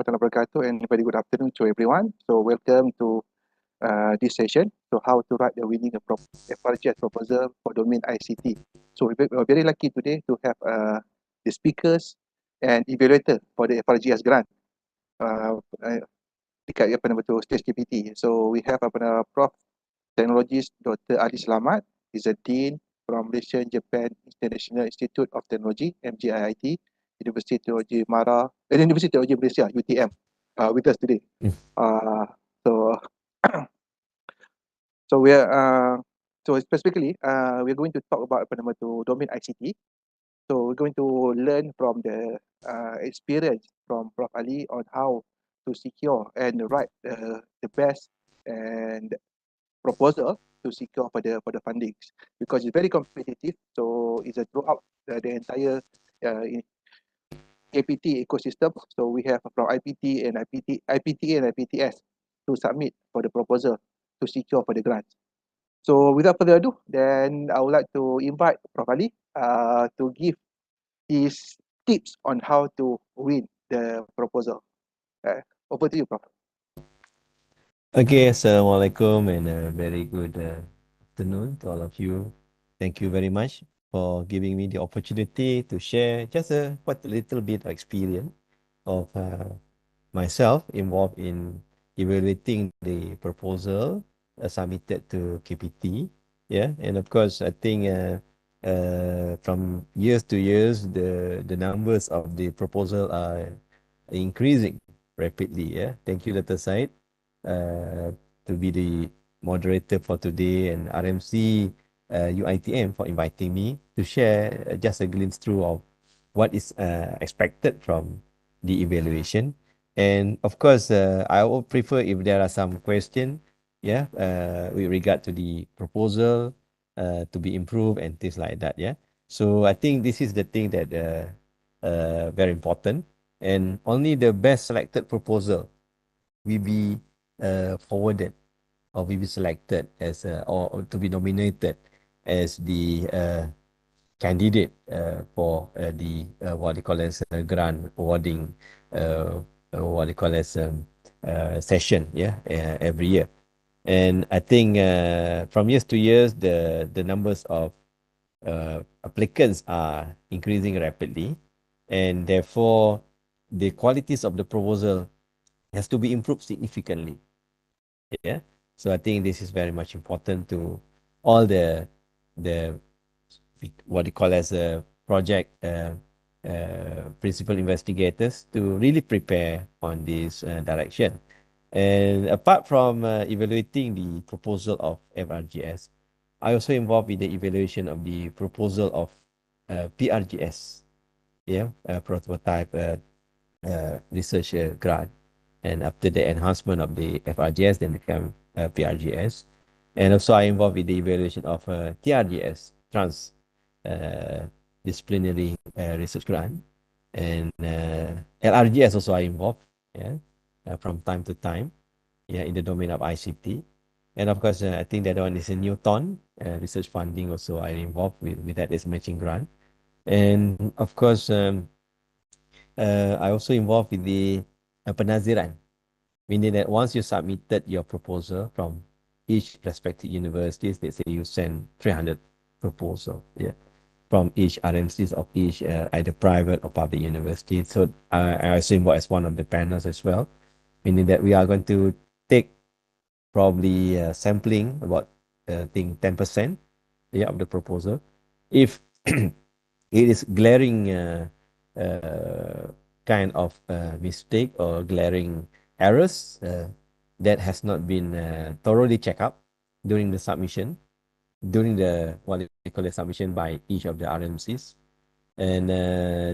warahmatullahi wabarakatuh, and very good afternoon to everyone. So welcome to this session. So how to write the winning FRGS proposal for domain ICT. So we're very lucky today to have the speakers and evaluator for the FRGS grant. Dekat apa nama tu stage KPT. So we have apa nama Prof Technologist Dr. Ali Selamat. He's a Dean from Malaysia Japan International Institute of Teknologi MJIIT. Universiti Teknologi Universiti Teknologi Malaysia UiTM with us today. So so so specifically we're going to talk about apa nama tu domain ICT. So we're going to learn from the experience from Prof Ali on how to secure and write the best and proposal to secure for the fundings, because it's very competitive. So it's a throughout the entire APT ecosystem. So we have from IPT and IPTA and IPTS to submit for the proposal to secure for the grants. So without further ado, then I would like to invite Prof Ali to give his tips on how to win the proposal. Over to you, Prof. Okay, Assalamualaikum, and a very good afternoon to all of you. Thank you very much for giving me the opportunity to share just quite a little bit of experience of myself involved in evaluating the proposal submitted to KPT. Yeah, and of course, I think from years to years, the numbers of the proposal are increasing rapidly. Yeah, thank you, Dr. Syed, to be the moderator for today, and RMC UiTM for inviting me to share just a glimpse through of what is expected from the evaluation. And of course, I would prefer if there are some questions, yeah, with regard to the proposal to be improved and things like that, yeah. So I think this is the thing that very important, and only the best selected proposal will be forwarded or will be selected as or to be nominated as the candidate for the what they call as grant awarding what they call as session, yeah, every year. And I think from years to years, the numbers of applicants are increasing rapidly, and therefore the qualities of the proposal has to be improved significantly. Yeah. So I think this is very much important to all the what you call as a project principal investigators to really prepare on this direction. And apart from evaluating the proposal of FRGS, I also involved with the evaluation of the proposal of PRGS, yeah, prototype research grant. And after the enhancement of the FRGS, then become PRGS. And also I involved with the evaluation of TRGS, trans disciplinary research grant. And LRGS also I involved, yeah, from time to time, yeah, in the domain of ICT. And of course, I think that one is a Newton research funding also I involved with that as matching grant. And of course, I also involved with the penaziran, meaning that once you submitted your proposal from each respective universities, let's say you send 300 proposal, yeah, from each RMCs of each either private or public university. So I also involved as one of the panels as well, meaning that we are going to take probably sampling about I think 10%, yeah, of the proposal. If it is glaring kind of mistake or glaring errors that has not been thoroughly checked up during the submission, during the what we call the submission by each of the RMCs, and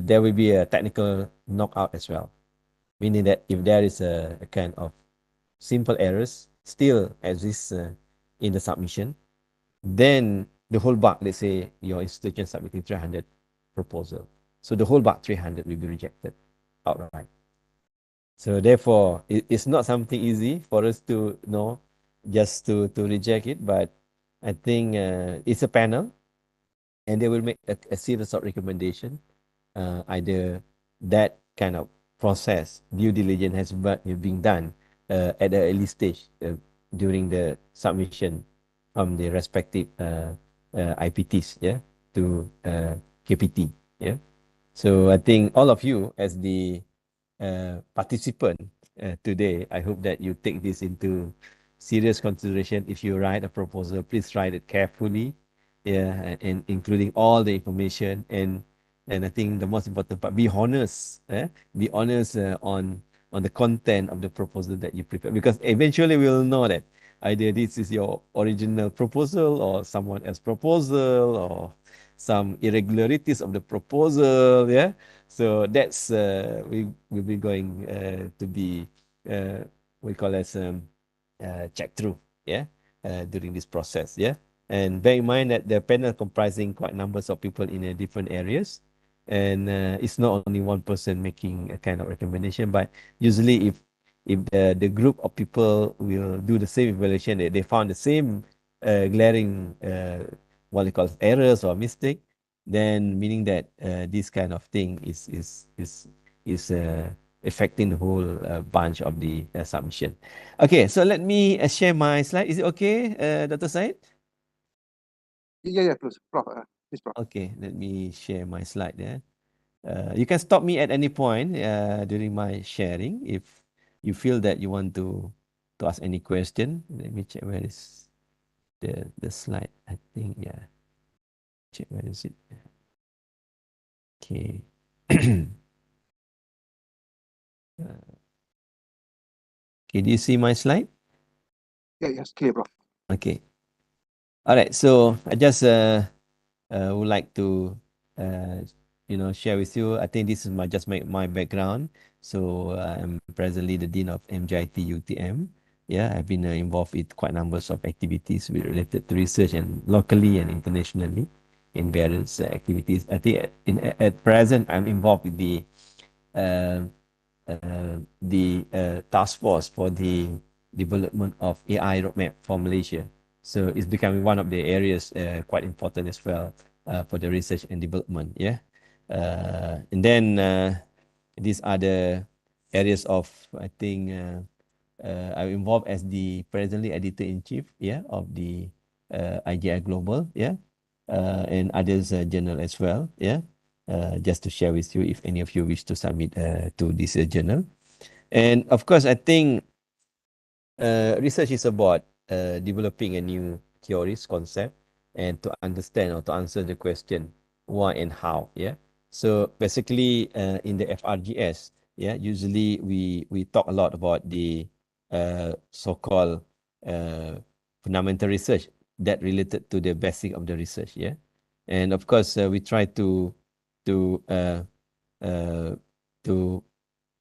there will be a technical knockout as well, meaning that if there is a kind of simple errors still exists in the submission, then the whole bulk, let's say your institution submitting 300 proposal, so the whole bulk 300 will be rejected outright. So therefore, it's not something easy for us to know just to reject it, but I think it's a panel, and they will make a series of recommendation, either that kind of process, due diligence has been done at the early stage during the submission from the respective IPTs, yeah, to KPT, yeah. So I think all of you as the participant today, I hope that you take this into serious consideration. If you write a proposal, please write it carefully, yeah, and including all the information. And I think the most important part, be honest, be honest on the content of the proposal that you prepare, because eventually we'll know that either this is your original proposal or someone else's proposal or some irregularities of the proposal, yeah. So that's we will be going to be we call as check through, yeah, during this process, yeah. And bear in mind that the panel comprising quite numbers of people in different areas, and it's not only one person making a kind of recommendation, but usually if the group of people will do the same evaluation, they found the same glaring what they call errors or mistake, then meaning that this kind of thing is affecting the whole bunch of the submission. Okay, so let me share my slide. Is it okay, Dr. Syed? Yeah, please, Prof. Please, Prof. Okay, let me share my slide there. You can stop me at any point during my sharing if you feel that you want to ask any question. Let me check where is the slide. I think, yeah. Check where is it. Okay. Okay, do you see my slide? Yeah, yes, clear, Prof. Okay. All right. So I just would like to share with you. I think this is my background. So I'm presently the dean of MJIIT UTM. Yeah, I've been involved with quite numbers of activities related to research and locally and internationally in various activities. I think at present I'm involved with uh, the task force for the development of AI roadmap for Malaysia. So it's becoming one of the areas quite important as well for the research and development. Yeah, and then these are the areas of, I think I'm involved as the presently editor in chief. Yeah, of the IGI Global. Yeah, and others journal as well. Yeah. Just to share with you if any of you wish to submit to this journal. And of course, I think research is about developing a new theories, concept, and to understand or to answer the question why and how. Yeah. So basically, in the FRGS, yeah, usually we talk a lot about the so-called fundamental research that related to the basic of the research. Yeah, and of course, we try to uh, uh, to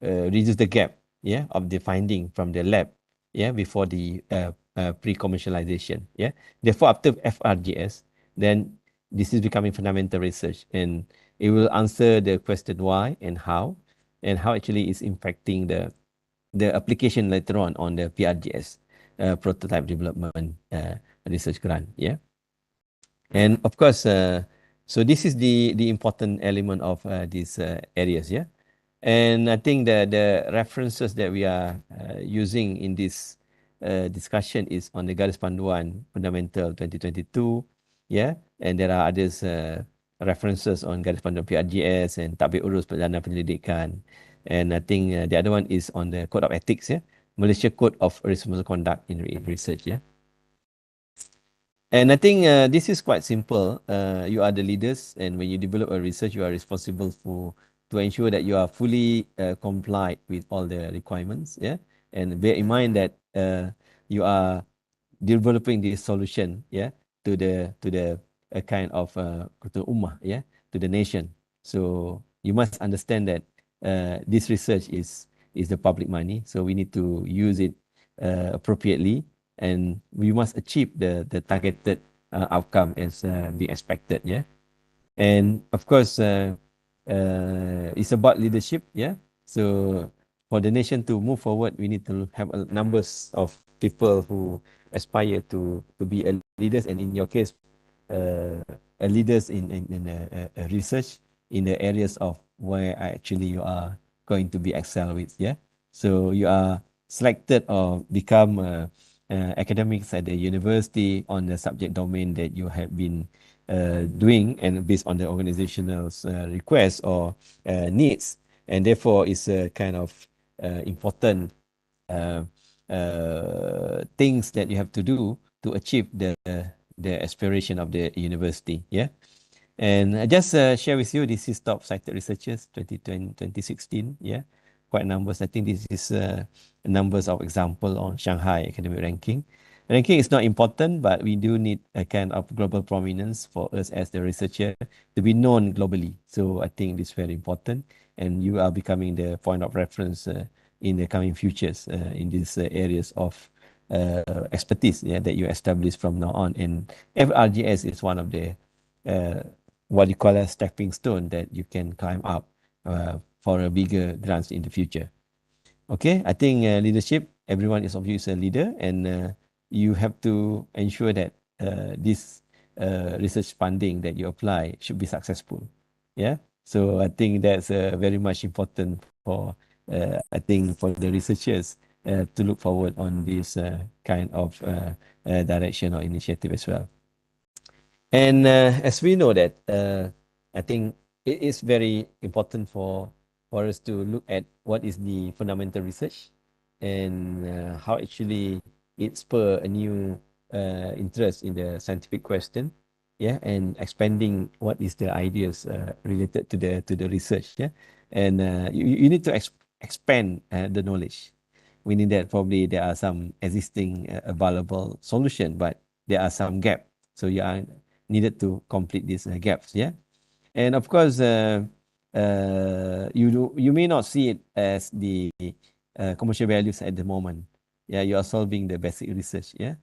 reduce the gap, yeah, of the finding from the lab, yeah, before the pre-commercialization. Yeah, therefore after FRGS, then this is becoming fundamental research, and it will answer the question why and how actually is impacting the application later on the PRGS prototype development research grant. Yeah. And of course, so this is the important element of these areas, yeah. And I think the references that we are using in this discussion is on the Garis Panduan Fundamental 2022, yeah. And there are others references on Garis Panduan PRGS and Tabik Urus Perjalanan Penyelidikan. And I think the other one is on the Code of Ethics, yeah. Malaysia Code of Responsible Conduct in Research, yeah. And I think this is quite simple. You are the leaders, and when you develop a research, you are responsible to ensure that you are fully complied with all the requirements. Yeah, and bear in mind that you are developing this solution. Yeah, to the kind of to ummah. Yeah, to the nation. So you must understand that this research is the public money, so we need to use it appropriately, and we must achieve the targeted outcome as being expected. Yeah, and of course it's about leadership. Yeah, so for the nation to move forward, we need to have numbers of people who aspire to be a leaders, and in your case a leaders in research in the areas of where actually you are going to be excel with. Yeah, so you are selected or become academics at the university on the subject domain that you have been doing, and based on the organizational requests or needs, and therefore it's a kind of important uh, things that you have to do to achieve the aspiration of the university. Yeah. And I just share with you, this is top cited researchers 2020, 2016. Yeah, quite numbers. I think this is numbers of example on Shanghai academic ranking. Ranking is not important, but we do need a kind of global prominence for us as the researcher to be known globally. So I think this is very important, and you are becoming the point of reference in the coming futures in these areas of expertise, yeah, that you establish from now on. And FRGS is one of the what you call a stepping stone that you can climb up for a bigger grants in the future. Okay, I think leadership, everyone is of you is a leader, and you have to ensure that this research funding that you apply should be successful. Yeah, so I think that's very much important for I think for the researchers to look forward on this kind of direction or initiative as well. And as we know that, I think it is very important for us to look at what is the fundamental research and how actually it spur a new interest in the scientific question, yeah, and expanding what is the ideas related to the research, yeah, and you need to expand the knowledge. Meaning that probably there are some existing available solution, but there are some gap. So you are needed to complete these gaps. Yeah, and of course, you may not see it as the commercial values at the moment. Yeah, you are solving the basic research. Yeah,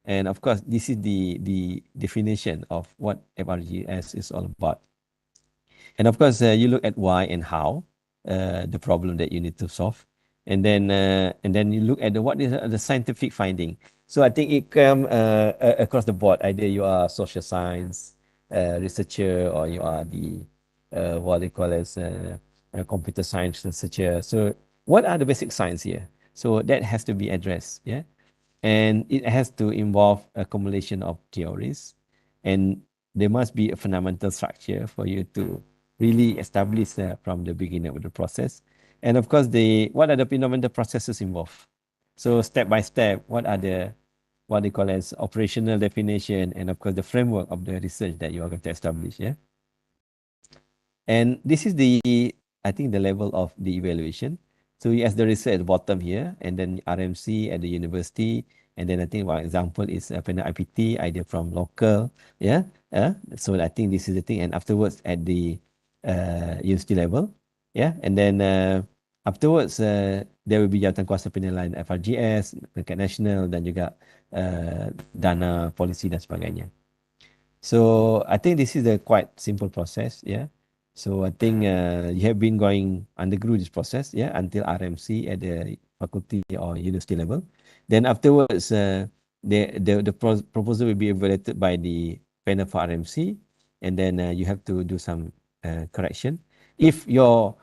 and of course, this is the definition of what FRGS is all about. And of course, you look at why and how the problem that you need to solve, and then you look at what is the scientific finding. So I think it come across the board. Either you are social science researcher, or you are the what they call as a computer science researcher. So what are the basic science here? So that has to be addressed. Yeah, and it has to involve accumulation of theories, and there must be a fundamental structure for you to really establish from the beginning of the process. And of course, what are the fundamental processes involved? So step by step, what are the what they call as operational definition, and of course the framework of the research that you are going to establish. Yeah, and this is the, I think, the level of the evaluation. So as the research at the bottom here, and then RMC at the university, and then I think one example is panel IPT, either from local, yeah. So I think this is the thing, and afterwards at the university level, yeah, and then afterwards there will be jawatankuasa penilaian FRGS, dekat national, dan juga dana polisi dan sebagainya. So I think this is a quite simple process, yeah. So I think you have been going undergo this process, yeah, until RMC at the faculty or university level. Then afterwards, the proposal will be evaluated by the panel for RMC, and then you have to do some correction if your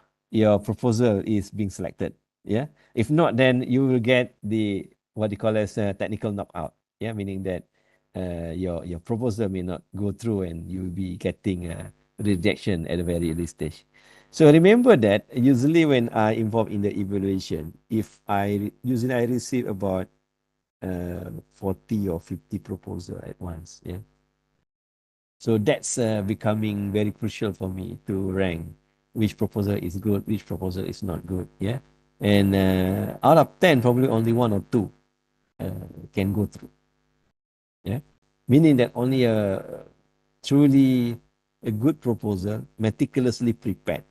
proposal is being selected, yeah. If not, then you will get the what you call as a technical knockout, yeah, meaning that your proposal may not go through, and you will be getting rejection at a very early stage. So remember that usually when I involve in the evaluation, if I receive about 40 or 50 proposal at once, yeah. So that's becoming very crucial for me to rank which proposal is good, which proposal is not good, yeah. And out of 10, probably only 1 or 2 can go through, yeah. Meaning that only a truly a good proposal, meticulously prepared,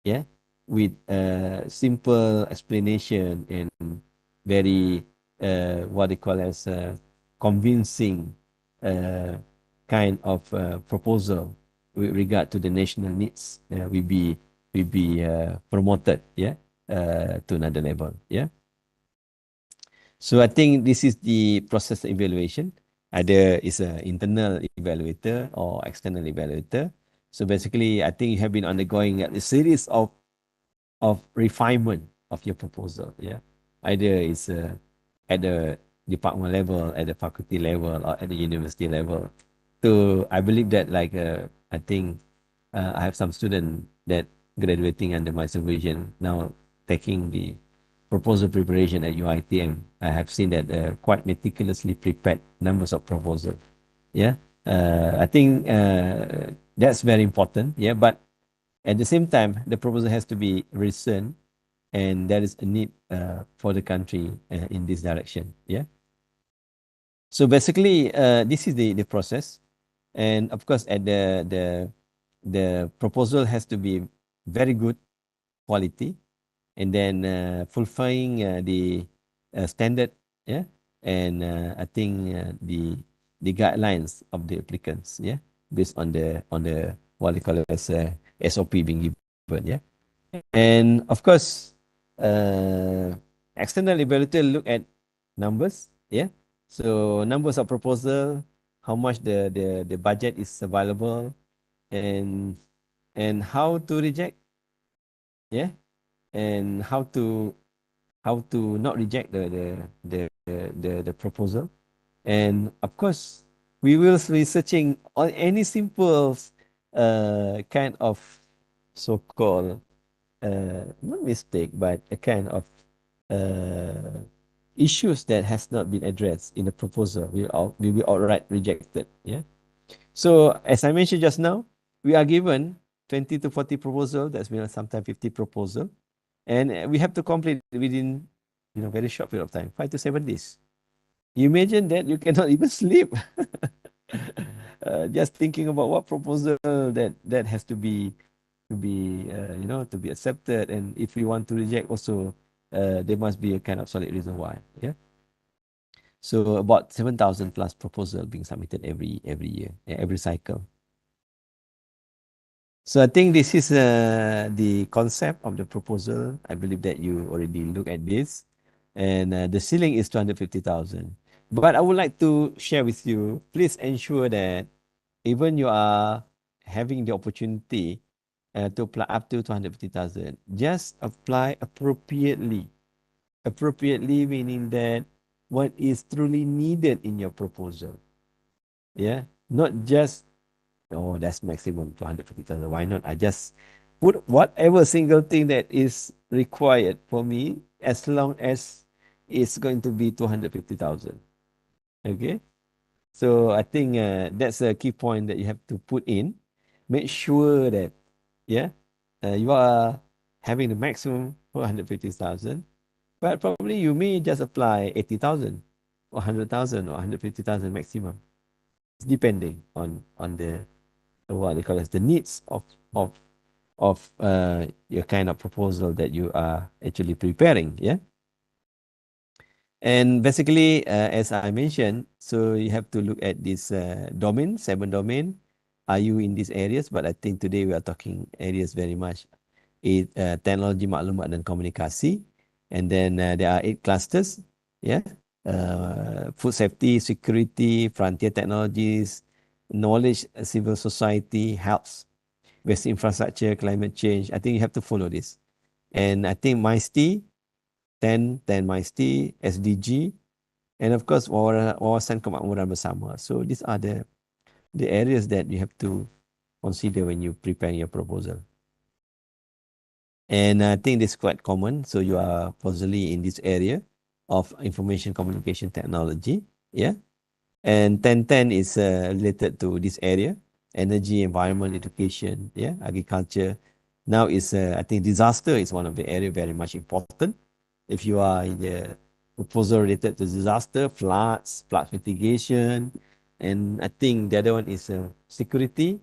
yeah, with a simple explanation and very what they call as convincing kind of proposal with regard to the national needs, will be promoted, yeah, to another level, yeah. So I think this is the process of evaluation. Either is an internal evaluator or external evaluator. So basically, I think you have been undergoing a series of of refinement of your proposal. Yeah, either it's at the department level, at the faculty level, or at the university level. So I believe that like I think I have some students that graduating under my supervision now taking the proposal preparation at UiTM. I have seen that quite meticulously prepared numbers of proposals. Yeah, I think that's very important. Yeah, but at the same time, the proposal has to be recent, and there is a need for the country in this direction. Yeah. So basically, this is the process, and of course, at the proposal has to be very good quality, and then fulfilling the standard. Yeah, and I think the guidelines of the applicants. Yeah, based on the what they call it as SOP being given. Yeah. And of course, external evaluator look at numbers. Yeah. So numbers of proposal, how much the budget is available, and how to reject. Yeah. And how to not reject the proposal. And of course, we will be searching on any simple kind of so-called not mistake, but a kind of uh, issues that has not been addressed in the proposal will be outright rejected. Yeah. So as I mentioned just now, we are given 20 to 40 proposal. That's means sometimes 50 proposal, and we have to complete within very short period of time, 5 to 7 days. You imagine that you cannot even sleep. Just thinking about what proposal that has to be to be accepted, and if we want to reject also, there must be a kind of solid reason why. Yeah. So about 7,000 plus proposal being submitted every year, every cycle. So I think this is the concept of the proposal. I believe that you already look at this, and the ceiling is 250,000. But I would like to share with you, please ensure that even you are having the opportunity to apply up to 250,000, just apply appropriately. Appropriately meaning that what is truly needed in your proposal. Yeah, not just, oh, that's maximum 250,000. Why not? I just put whatever single thing that is required for me, as long as it's going to be 250,000. Okay. So I think that's a key point that you have to put in. Make sure that, yeah, you are having the maximum 450,000, but probably you may just apply 80,000 or 100,000 or 150,000 maximum, depending on the what they call as the needs of your kind of proposal that you are actually preparing. Yeah. And basically, as I mentioned, so you have to look at this domain, 7 domain. Are you in these areas? But I think today we are talking areas very much teknologi maklumat dan komunikasi. And then there are 8 clusters. Yeah. Food safety, security, frontier technologies, knowledge, civil society, health, waste infrastructure, climate change. I think you have to follow this. And I think MICT, 10 MICT, SDG, and of course wawasan kemakmuran bersama. So these are the areas that you have to consider when you prepare your proposal. And I think this is quite common. So you are possibly in this area of information communication technology. Yeah. And 1010 is related to this area: energy, environment, education, yeah, agriculture. Now is I think disaster is one of the area very much important. If you are in the proposal related to disaster, floods, flood mitigation, and I think the other one is security,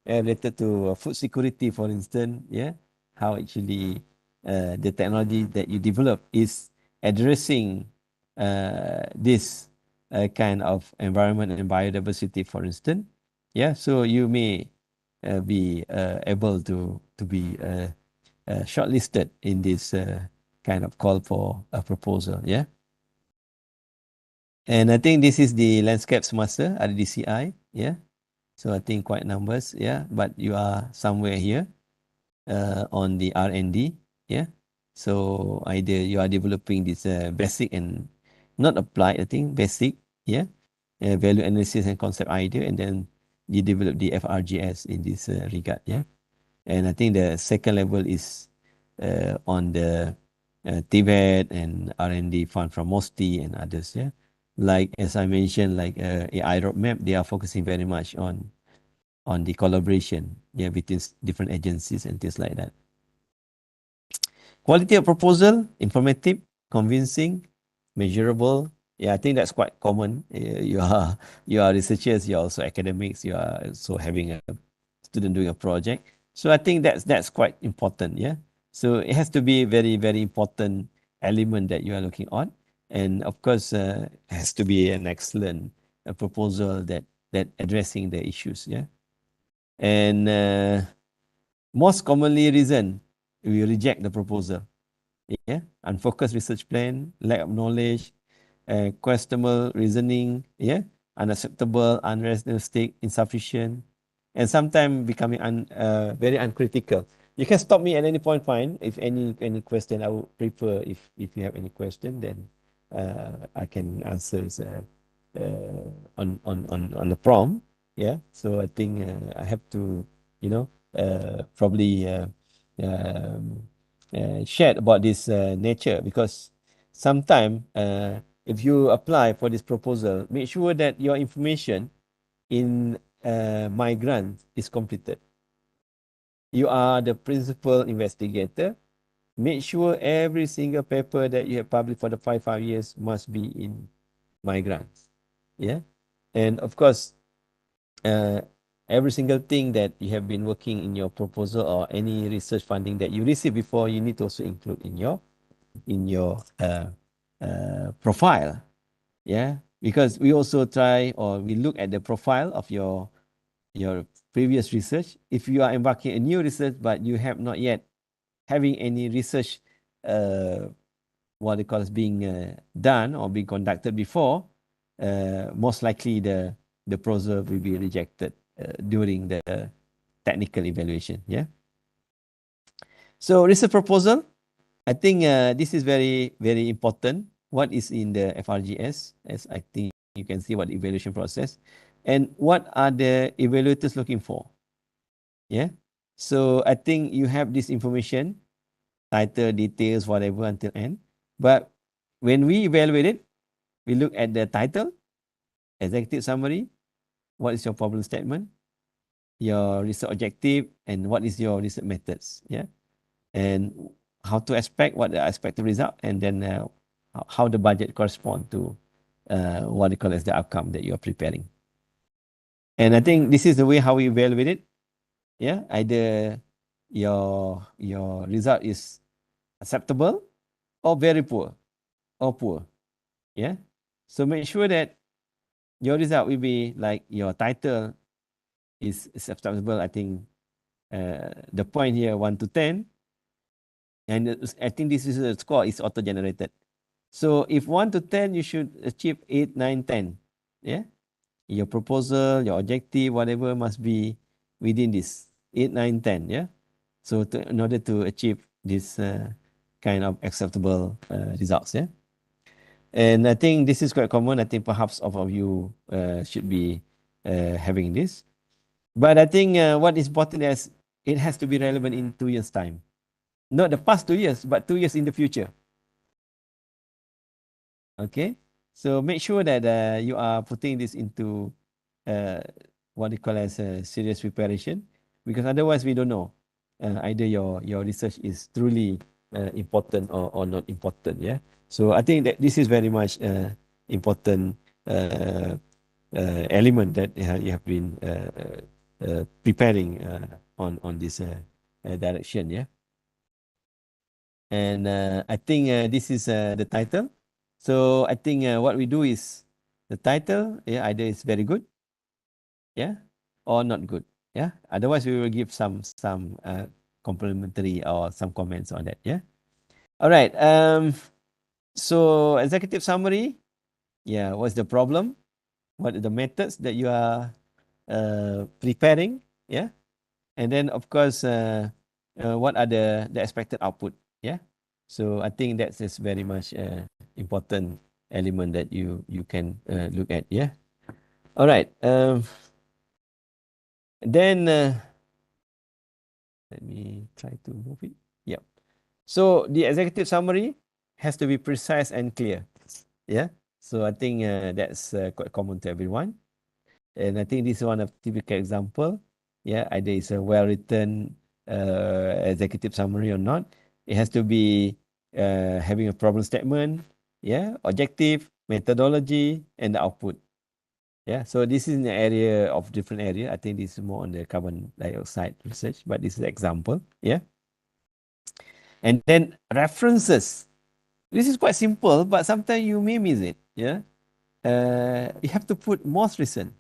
related to food security, for instance. Yeah, how actually the technology that you develop is addressing this kind of environment and biodiversity, for instance. Yeah, so you may be able to be shortlisted in this kind of call for a proposal. Yeah. And I think this is the landscape semasa, RDCI. Yeah. So I think quite numbers. Yeah. But you are somewhere here on the R&D. Yeah. So either you are developing this basic and not applied, I think basic, yeah, value analysis and concept idea, and then you develop the FRGS in this regard, yeah. And I think the second level is on the TVET and R&D fund from MOSTI and others, yeah. Like as I mentioned, like AI roadmap, they are focusing very much on the collaboration, yeah, between different agencies and things like that. Quality of proposal, informative, convincing, measurable. Yeah, I think that's quite common. You are researchers, you're also academics, you are also having a student doing a project. So I think that's quite important. Yeah. So it has to be very, very important element that you are looking on. And of course, has to be an excellent proposal that addressing the issues. Yeah. And most commonly reason we reject the proposal. Yeah, unfocused research plan, lack of knowledge, questionable reasoning, yeah, unacceptable, unrealistic, insufficient, and sometimes becoming very uncritical. You can stop me at any point, fine. If any question, I would prefer if you have any question, then I can answer on the prompt. Yeah, so I think I have to, you know, probably um, shared about this nature, because sometimes if you apply for this proposal, make sure that your information in my grant is completed. You are the principal investigator. Make sure every single paper that you have published for the 5 years must be in my grants. Yeah. And of course, uh, every single thing that you have been working in your proposal or any research funding that you receive before, you need to also include in your profile. Yeah, because we also try, or we look at the profile of your previous research. If you are embarking a new research but you have not yet having any research what they call as being done or being conducted before, most likely the proposal will be rejected during the technical evaluation. Yeah. So research proposal, I think this is very, very important. What is in the FRGS, as I think you can see what the evaluation process, and what are the evaluators looking for. Yeah. So I think you have this information, title, details, whatever until end. But when we evaluate it, we look at the title, executive summary, what is your problem statement, your research objective, and what is your research methods. Yeah. And how to expect what the expected result, and then how the budget correspond to what they call as the outcome that you are preparing. And I think this is the way how we evaluate it. Yeah, either your result is acceptable or very poor or poor. Yeah, so make sure that your result will be like your title is acceptable. I think the point here 1 to 10, and I think this is a score is auto generated. So if 1 to 10, you should achieve 8, 9, 10. Yeah. Your proposal, your objective, whatever must be within this 8, 9, 10. Yeah. So in order to achieve this kind of acceptable results. Yeah. And I think this is quite common. I think perhaps all of you should be having this. But I think what is important is it has to be relevant in 2 years' time. Not the past 2 years, but 2 years in the future. Okay, so make sure that you are putting this into uh, what they call as a serious preparation, because otherwise we don't know either your research is truly important or not important. Yeah, so I think that this is very much important element that you have been preparing on this direction. Yeah. And I think this is the title. So I think what we do is the title, yeah, either is very good, yeah, or not good, yeah. Otherwise, we will give some complimentary or some comments on that, yeah. All right. So executive summary, yeah. What's the problem? What are the methods that you are preparing, yeah? And then of course, what are the expected output? Yeah. So I think that's just very much important element that you can look at. Yeah. All right. Then let me try to move it. Yep. So the executive summary has to be precise and clear. Yeah. So I think that's quite common to everyone. And I think this is one of typical example. Yeah, either it's a well-written executive summary or not. It has to be having a problem statement, yeah, objective, methodology, and the output. Yeah, so this is an area of different area. I think this is more on the carbon dioxide research, but this is an example. Yeah, and then references. This is quite simple, but sometimes you may miss it. Yeah, you have to put most recent.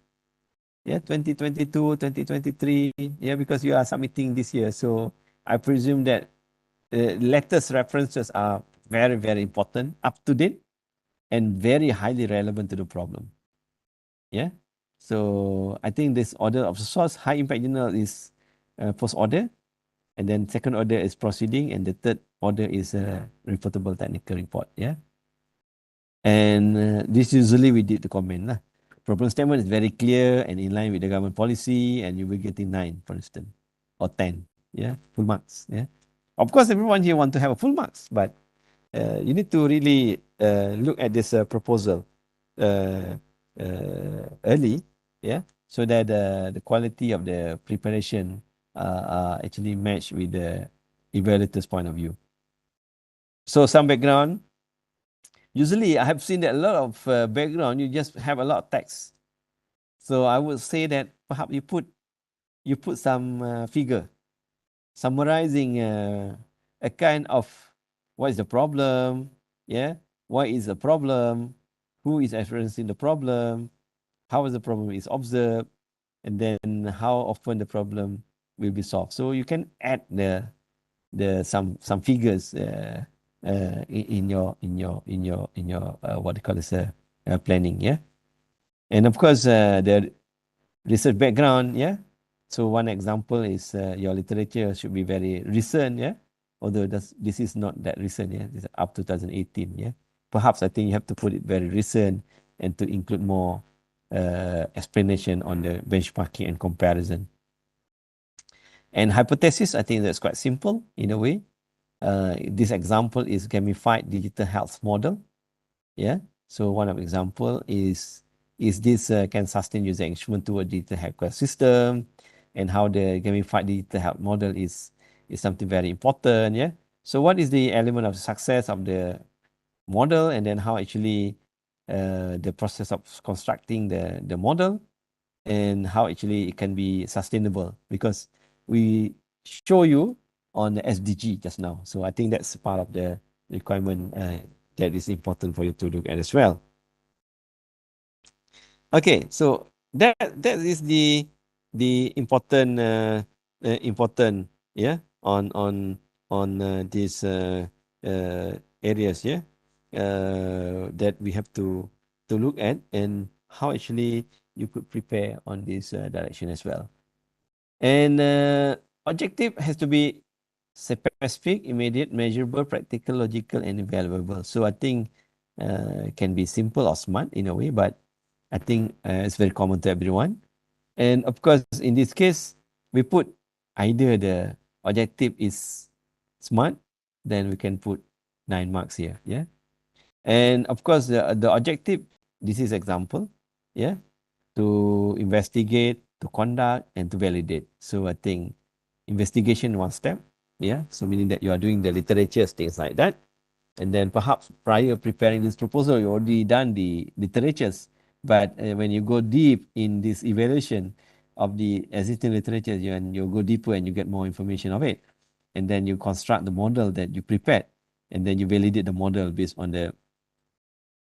Yeah, 2022, 2023. Yeah, because you are submitting this year. So I presume that latest references are very, very important, up to date, and very highly relevant to the problem. Yeah. So I think this order of source, high impact journal is post order, and then second order is proceeding, and the third order is a reportable technical report. Yeah. And this usually we did the comment lah. Problem statement is very clear and in line with the government policy, and you will getting 9, for instance, or 10. Yeah, full marks. Yeah, of course, everyone here want to have a full marks, but you need to really look at this proposal uh, early. Yeah, so that the quality of the preparation are actually matched with the evaluator's point of view. So some background. Usually, I have seen that a lot of background, you just have a lot of text. So I would say that perhaps you put some figure summarizing a kind of what is the problem, yeah, why is the problem, who is experiencing the problem, how is the problem is observed, and then how often the problem will be solved. So you can add the some figures in your what do you call this planning, yeah. And of course the research background, yeah. So one example is your literature should be very recent, yeah. Although this is not that recent, yeah. This is up to 2018, yeah. Perhaps I think you have to put it very recent and to include more explanation on the benchmarking and comparison. And hypothesis, I think that's quite simple in a way. This example is gamified digital health model. Yeah. So one of example is this can sustain user engagement toward digital healthcare system, and how the gamified digital health model is something very important. Yeah. So what is the element of success of the model, and then how actually the process of constructing the model, and how actually it can be sustainable, because we show you on the SDG just now. So I think that's part of the requirement that is important for you to look at as well. Okay, so that is the important important, yeah, on these areas, yeah, that we have to look at, and how actually you could prepare on this direction as well. And objective has to be specific, immediate, measurable, practical, logical, and evaluable. So I think it can be simple or smart in a way, but I think it's very common to everyone. And of course, in this case, we put either the objective is smart, then we can put 9 marks here. Yeah. And of course, the objective, this is example. Yeah. To investigate, to conduct, and to validate. So I think investigation one step. Yeah. So meaning that you are doing the literatures, things like that. And then perhaps prior preparing this proposal, you already done the literatures. But when you go deep in this evaluation of the existing literature, you go deeper and you get more information of it. And then you construct the model that you prepared. And then you validate the model based on the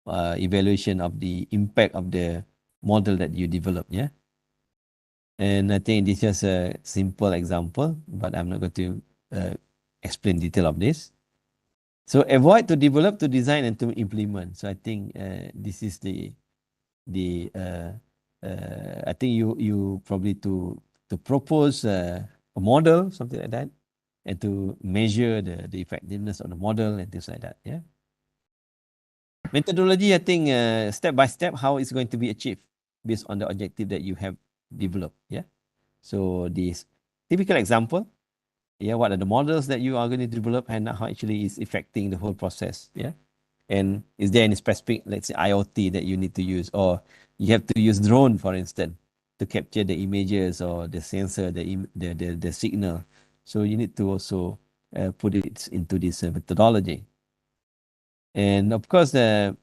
evaluation of the impact of the model that you develop. Yeah. And I think this is just a simple example, but I'm not going to explain detail of this. So avoid to develop, to design, and to implement. So I think this is the I think you probably to propose a model, something like that, and to measure the effectiveness of the model and things like that. Yeah. Methodology, I think step by step how it's going to be achieved based on the objective that you have developed. Yeah. So this typical example, yeah, what are the models that you are going to develop and how actually is affecting the whole process. Yeah. And is there any specific, let's say IoT that you need to use, or you have to use drone, for instance, to capture the images or the sensor, the signal. So you need to also put it into this methodology. And of course, the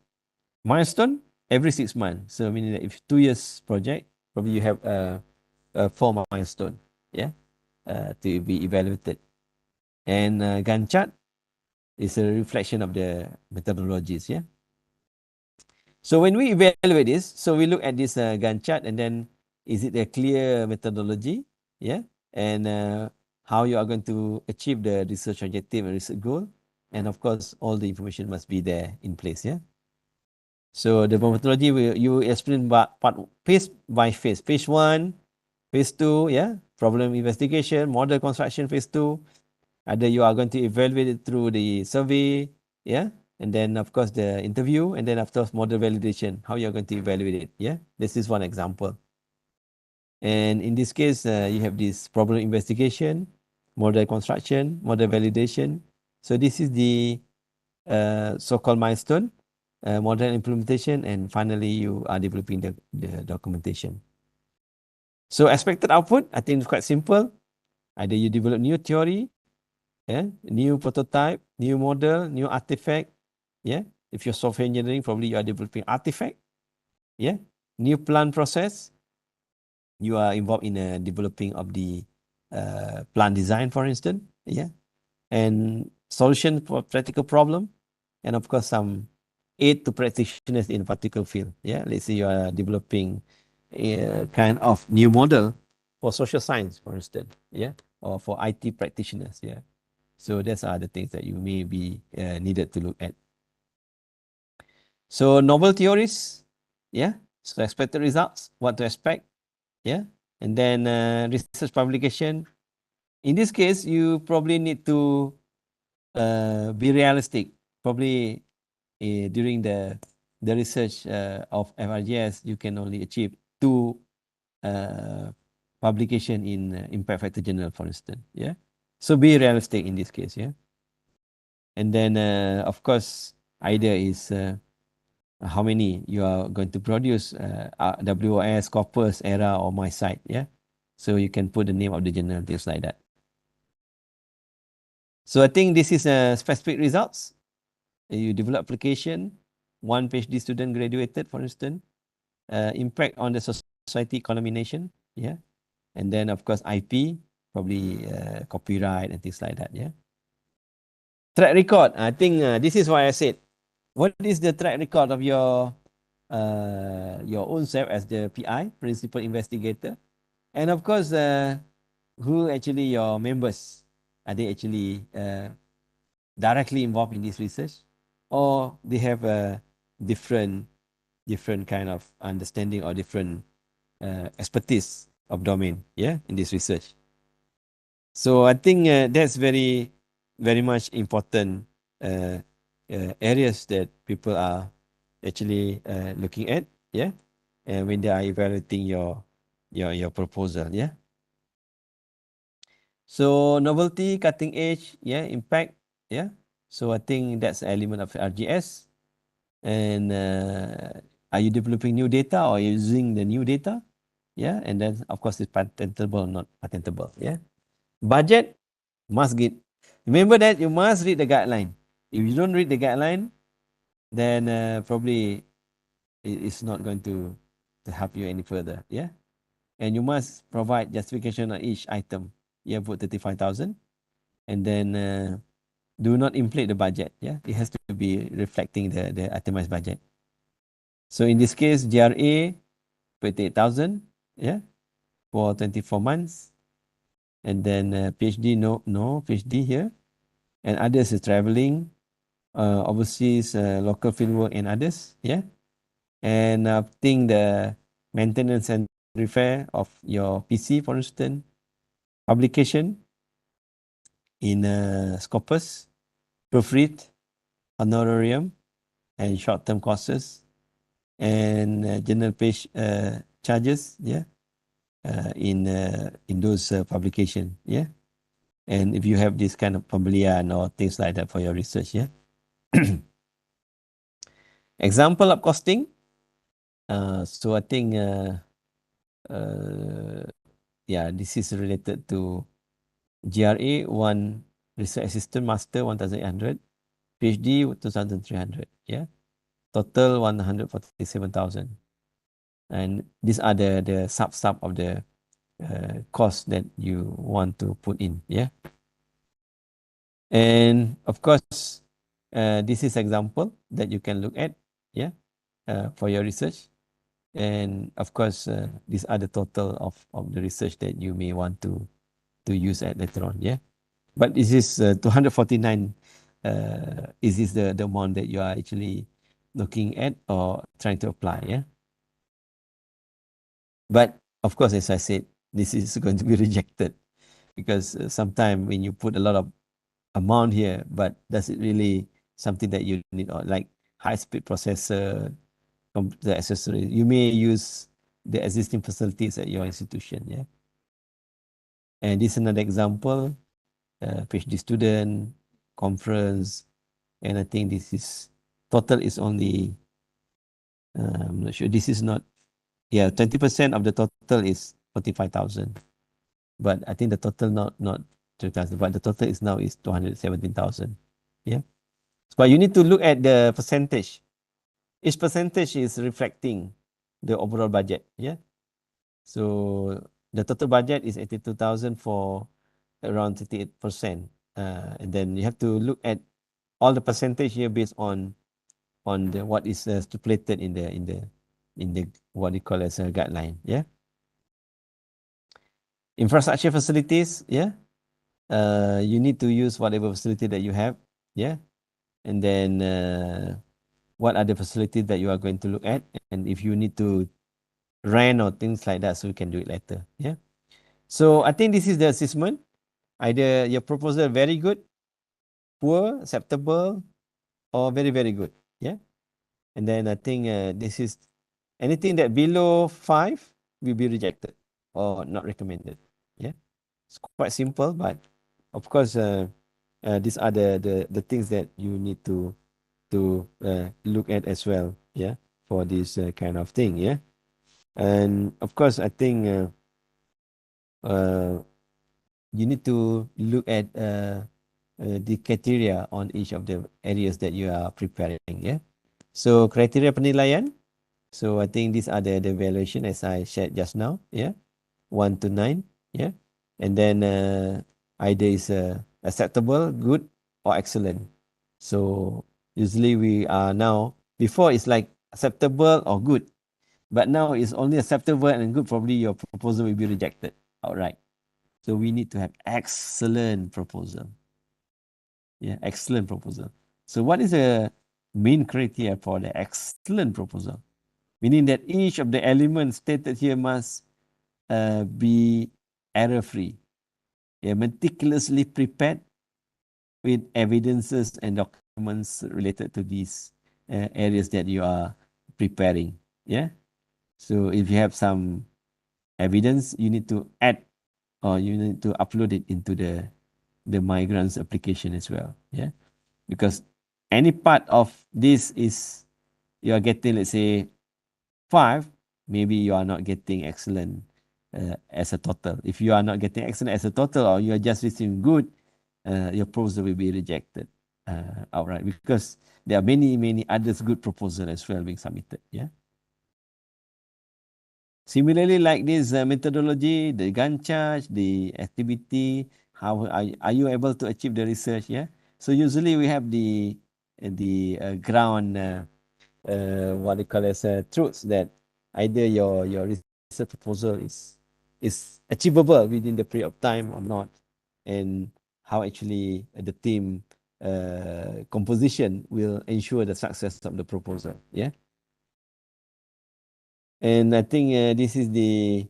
milestone every 6 months. So meaning that if 2 years project, probably you have a 4 milestone, yeah, to be evaluated. And Gantt chart is a reflection of the methodologies, yeah. So when we evaluate this, so we look at this Gantt chart, and then is it a clear methodology, yeah, and how you are going to achieve the research objective and research goal, and of course all the information must be there in place, yeah. So the methodology you explain part phase by phase. Phase 1, phase 2, yeah, problem investigation, model construction, phase 2. Either you are going to evaluate it through the survey, yeah, and then of course the interview, and then after model validation, how you are going to evaluate it, yeah. This is one example. And in this case, you have this problem investigation, model construction, model validation. So this is the so-called milestone, model implementation, and finally you are developing the documentation. So expected output, I think it's quite simple. Either you develop new theory, yeah, new prototype, new model, new artifact, yeah. If you're software engineering, probably you are developing artifact, yeah. New plant process, you are involved in developing of the plant design, for instance, yeah. And solution for practical problem, and of course some aid to practitioners in a particular field, yeah. Let's say you are developing a kind of new model for social science, for instance, yeah, or for IT practitioners, yeah. So those are the things that you may be needed to look at. So novel theories, yeah. So expected results, what to expect, yeah. And then research publication. In this case, you probably need to be realistic. Probably during the research of FRGS, you can only achieve 2 publication in Impact Factor Journal, for instance, yeah. So be realistic in this case, yeah. And then, of course, idea is how many you are going to produce, WOS, Corpus, ERA, or MySite, yeah. So you can put the name of the journal, things like that. So I think this is specific results. You develop application, 1 PhD student graduated, for instance, impact on the society, economy, nation, yeah. And then, of course, IP, probably copyright and things like that, yeah. Track record, I think this is why I said, what is the track record of your own self as the PI, principal investigator, and of course, who actually your members, are they actually directly involved in this research, or they have a different kind of understanding or different expertise of domain, yeah, in this research. So I think that's very much important areas that people are actually looking at, yeah, and when they are evaluating your proposal, yeah. So novelty, cutting edge, yeah, impact, yeah. So I think that's an element of FRGS. And are you developing new data or using the new data? Yeah, and then of course it's patentable or not patentable, yeah. Budget must get, remember that you must read the guideline. If you don't read the guideline, then probably it's not going to help you any further, yeah. And you must provide justification on each item. You have put 35,000, and then do not inflate the budget, yeah. It has to be reflecting the itemized budget. So in this case, GRA 28,000, yeah, for 24 months. And then PhD, no PhD here. And others is traveling, overseas, local fieldwork, and others, yeah. And I think the maintenance and repair of your PC, for instance, publication, in Scopus, proofread, honorarium, and short-term courses, and general page charges, yeah, in those publication, yeah. And if you have this kind of pembelian or things like that for your research, yeah. Example of costing. So I think, yeah, this is related to GRA, one research assistant master 1,800, PhD 2,300, yeah. Total 147,000. And these are the sub of the cost that you want to put in, yeah. And of course, this is example that you can look at, yeah, for your research. And of course, these are the total of the research that you may want to use at later on, yeah. But this is 249. Is this the amount that you are actually looking at or trying to apply, yeah? But of course, as I said, this is going to be rejected because sometimes when you put a lot of amount here, but does it really something that you need, or like high-speed processor, the accessory? You may use the existing facilities at your institution, yeah. And this is another example, PhD student, conference, and I think this is total is only, I'm not sure, this is not, yeah, 20% of the total is 45,000. But I think the total not 3,000, but the total is now is 217,000. Yeah. But you need to look at the percentage. Each percentage is reflecting the overall budget. Yeah. So the total budget is 82,000 for around 38%. And then you have to look at all the percentage here based on the what is stipulated in the what you call as a guideline. Yeah. Infrastructure facilities. Yeah. You need to use whatever facility that you have, yeah. And then what are the facilities that you are going to look at, and if you need to rent or things like that, so you can do it later, yeah. So I think this is the assessment. Either your proposal very good, poor, acceptable, or very, very good, yeah. And then I think this is anything that below 5 will be rejected or not recommended, yeah. It's quite simple, but of course, these are the things that you need to look at as well, yeah, for this kind of thing, yeah. And of course, I think you need to look at the criteria on each of the areas that you are preparing, yeah. So criteria penilaian. So I think these are the evaluation as I shared just now, yeah. 1 to 9, yeah. And then either is acceptable, good, or excellent. So usually we are now, before it's like acceptable or good, but now it's only acceptable and good, probably your proposal will be rejected outright. So we need to have excellent proposal. Yeah, excellent proposal. So what is the main criteria for the excellent proposal? Meaning that each of the elements stated here must be error-free, yeah, meticulously prepared with evidences and documents related to these areas that you are preparing. Yeah. So if you have some evidence, you need to add or you need to upload it into the migrants application as well. Yeah. Because any part of this is you are getting, let's say, 5, maybe you are not getting excellent as a total. If you are not getting excellent as a total, or you are just receiving good, your proposal will be rejected outright, because there are many others good proposals as well being submitted. Yeah. Similarly, like this methodology, the Gantt chart, the activity, how are you able to achieve the research? Yeah. So usually we have the ground what they call as truths, that either your research proposal is achievable within the period of time or not, and how actually the team composition will ensure the success of the proposal. Yeah. And I think this is the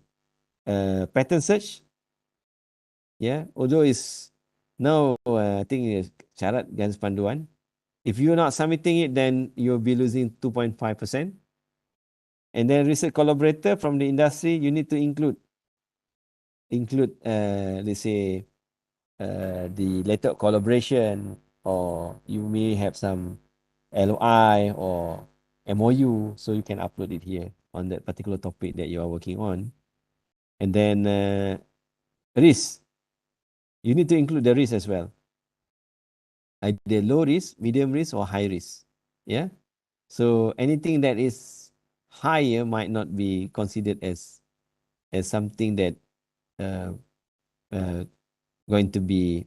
pattern search. Yeah, although it's Now, I think syarat garis panduan. If you're not submitting it, then you'll be losing 2.5%. And then research collaborator from the industry, you need to include, let's say, the letter of collaboration, or you may have some LOI or MOU, so you can upload it here on that particular topic that you are working on. And then risk, you need to include the risk as well, either low risk, medium risk, or high risk. Yeah. So anything that is higher might not be considered as something that uh, uh, going to be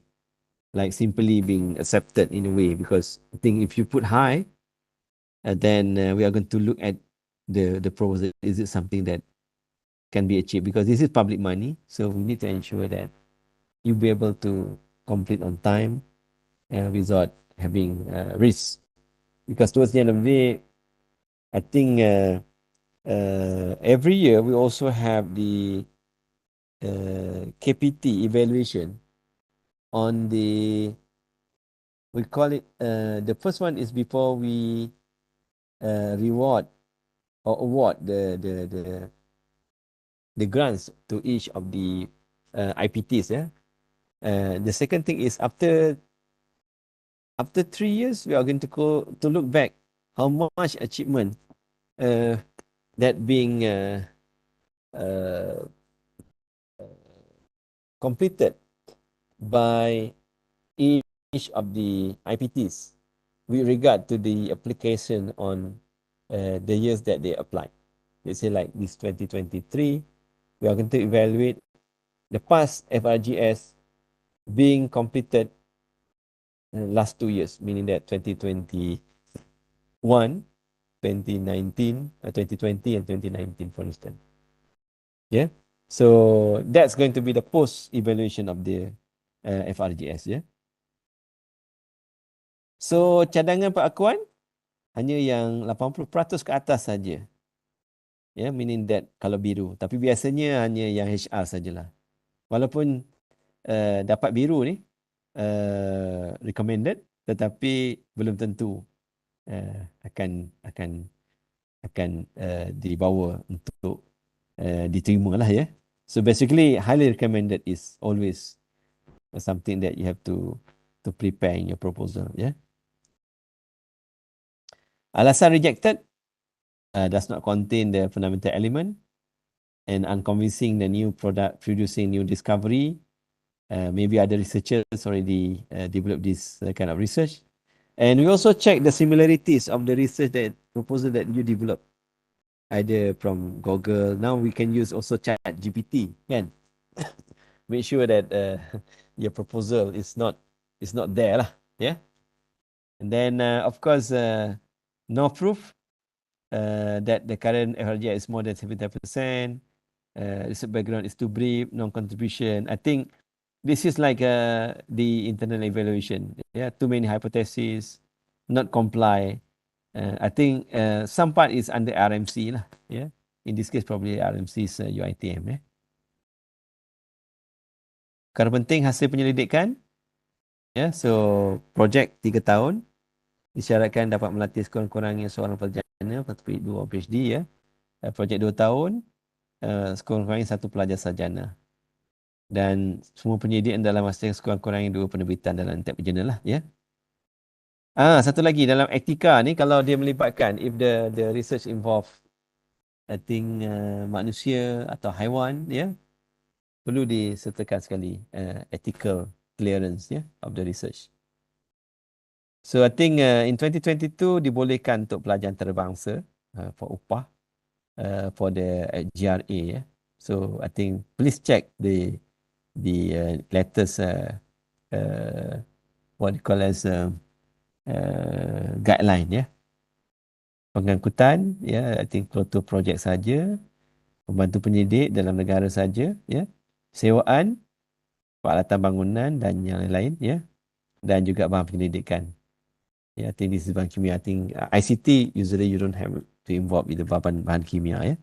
like simply being accepted in a way, because I think if you put high, then we are going to look at the proposal. Is it something that can be achieved? Because this is public money, so we need to ensure that you'll be able to complete on time without having risk. Because towards the end of the day, I think every year we also have the KPT evaluation on the, we call it, the first one is before we reward or award the grants to each of the IPTs. Yeah. The second thing is after 3 years, we are going to go to look back how much achievement that being completed by each of the IPTs with regard to the application on the years that they applied. Let's say like this 2023, we are going to evaluate the past FRGS being completed last 2 years, meaning that 2021, 2019, 2020, and 2019, for instance. Yeah. So that's going to be the post evaluation of the FRGS. Yeah. So cadangan pengakuan hanya yang 80% ke atas saja. Ya, meaning that kalau biru. Tapi biasanya hanya yang HR sajalah. Walaupun dapat biru ni recommended, tetapi belum tentu akan dibawa untuk diterima lah ya. So basically highly recommended is always something that you have to prepare in your proposal. Yeah. Alasan rejected does not contain the fundamental element and unconvincing the new product producing new discovery. Maybe other researchers already developed this kind of research. And we also check the similarities of the research that proposal that you develop, either from Google. Now we can use also Chat GPT, kan? Make sure that your proposal is not there lah, yeah. And then of course no proof that the current FRGS is more than 70%. Research background is too brief, non-contribution. I think this is like the internal evaluation. Yeah, too many hypotheses, not comply. I think some part is under RMC lah. Yeah, in this case probably RMC's UiTM. Yeah. Perkara penting hasil penyelidikan. Yeah, so projek 3 tahun disyaratkan dapat melatih sekurang-kurangnya seorang pelajar topik 2 PhD ya. Projek 2 tahun sekurang-kurangnya 1 pelajar sarjana. Dan semua penyelidikan dalam masa yang sekurang-kurangnya 2 penerbitan dalam tab jurnal lah ya. Satu lagi dalam etika ni, kalau dia melibatkan, if the research involve I think manusia atau haiwan ya, perlu disertakan sekali ethical clearance ya of the research. So I think in 2022 dibolehkan untuk pelajar antarabangsa for upah for the GRA ya. So I think please check the latest what you call as guideline ya. Pengangkutan ya, I think total project saja, membantu penyidik dalam negara saja ya, sewaan, peralatan bangunan dan yang lain-lain ya, dan juga bahan penyelidikan. Yeah, I think this is bahan kimia. I think ICT usually you don't have to involve with the bahan kimia ya.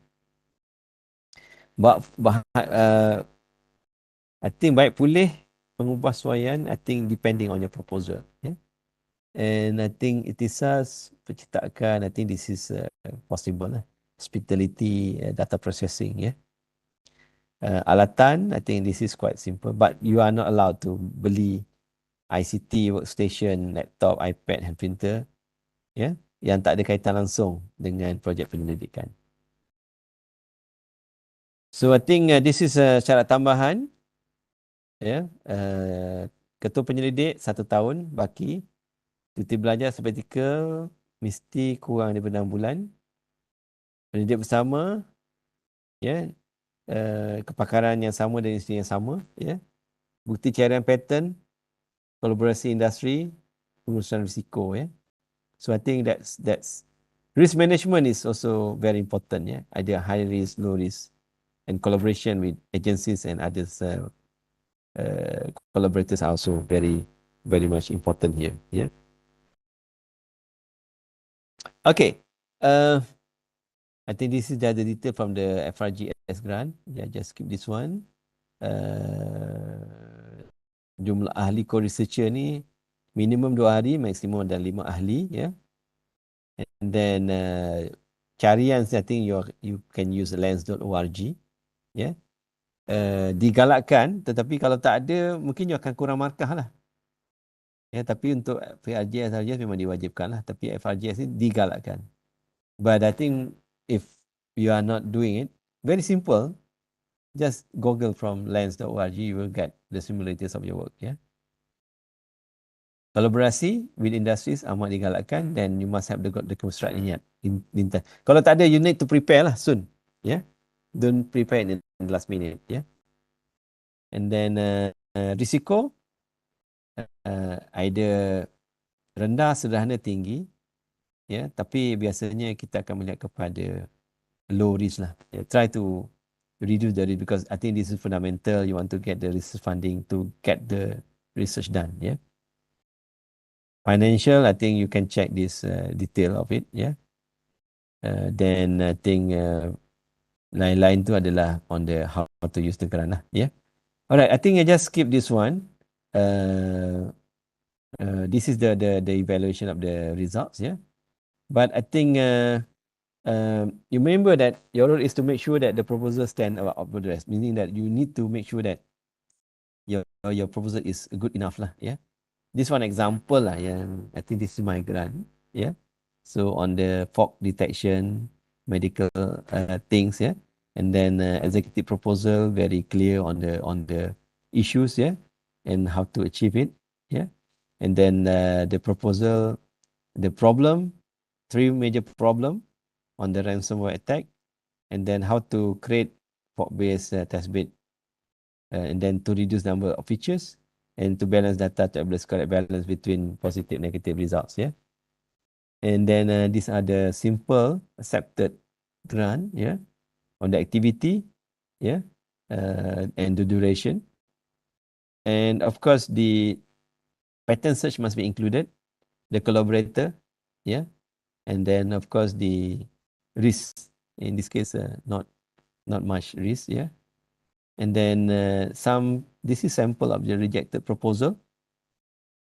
Bahan I think baik pulih pengubahsuaian, I think depending on your proposal. Yeah. And I think Itisas pencetakan, I think this is possible lah. Hospitality, data processing. Yeah. Alatan, I think this is quite simple. But you are not allowed to beli ICT workstation, laptop, iPad and printer. Yeah. Yang tak ada kaitan langsung dengan projek penyelidikan. So I think this is syarat tambahan. Ya, ketua penyelidik 1 tahun baki, cuti belajar sabbatical mesti kurang daripada 6 bulan. Penyelidik bersama, ya, kepakaran yang sama dan industri yang sama, ya. Bukti carian pattern, kolaborasi industri, pengurusan risiko, ya. So I think that's risk management is also very important, ya. Ada high risk, low risk, and collaboration with agencies and others. Collaborators are also very, very much important here. Yeah. Okay. I think this is the detail from the FRGS grant. Yeah, just keep this one. Jumlah ahli co-researcher ni minimum 2 hari, maksimum dan 5 ahli. Yeah. And then carian, I think you can use lens.org. Yeah. Digalakkan, tetapi kalau tak ada, mungkin you akan kurang markah lah. Ya, tapi untuk FRGS memang diwajibkan lah. Tapi FRGS ni digalakkan. But I think if you are not doing it, very simple. Just Google from lens.org, you will get the simulators of your work. Yeah. Kolaborasi with industries amat digalakkan, then you must have the construct niat. Kalau tak ada, you need to prepare lah soon. Yeah. Don't prepare in the last minute. Yeah. And then risiko, either rendah, sederhana, tinggi. Ya, tapi biasanya kita akan melihat kepada low risk lah. Try to reduce the risk because I think this is fundamental. You want to get the research funding to get the research done. Yeah. Financial, I think you can check this detail of it. Yeah. Then I think lain-lain tu adalah on the how to use the grant lah. Yeah. Alright, I think I just skip this one. This is the evaluation of the results. Yeah. But I think you remember that your role is to make sure that the proposal stand up to the rest, meaning that you need to make sure that your proposal is good enough lah. Yeah. This one example lah. Yeah. I think this is my grant. Yeah. So on the fog detection, medical things. Yeah. And then executive proposal very clear on the issues. Yeah. And how to achieve it. Yeah. And then the proposal, the problem, 3 major problem on the ransomware attack, and then how to create fog-based test bed, and then to reduce number of features, and to balance data to establish correct balance between positive and negative results. Yeah. And then these are the simple accepted grant. Yeah. On the activity. Yeah. And the duration. And of course, the pattern search must be included. The collaborator. Yeah. And then of course the risk. In this case, not much risk. Yeah. And then this is sample of the rejected proposal.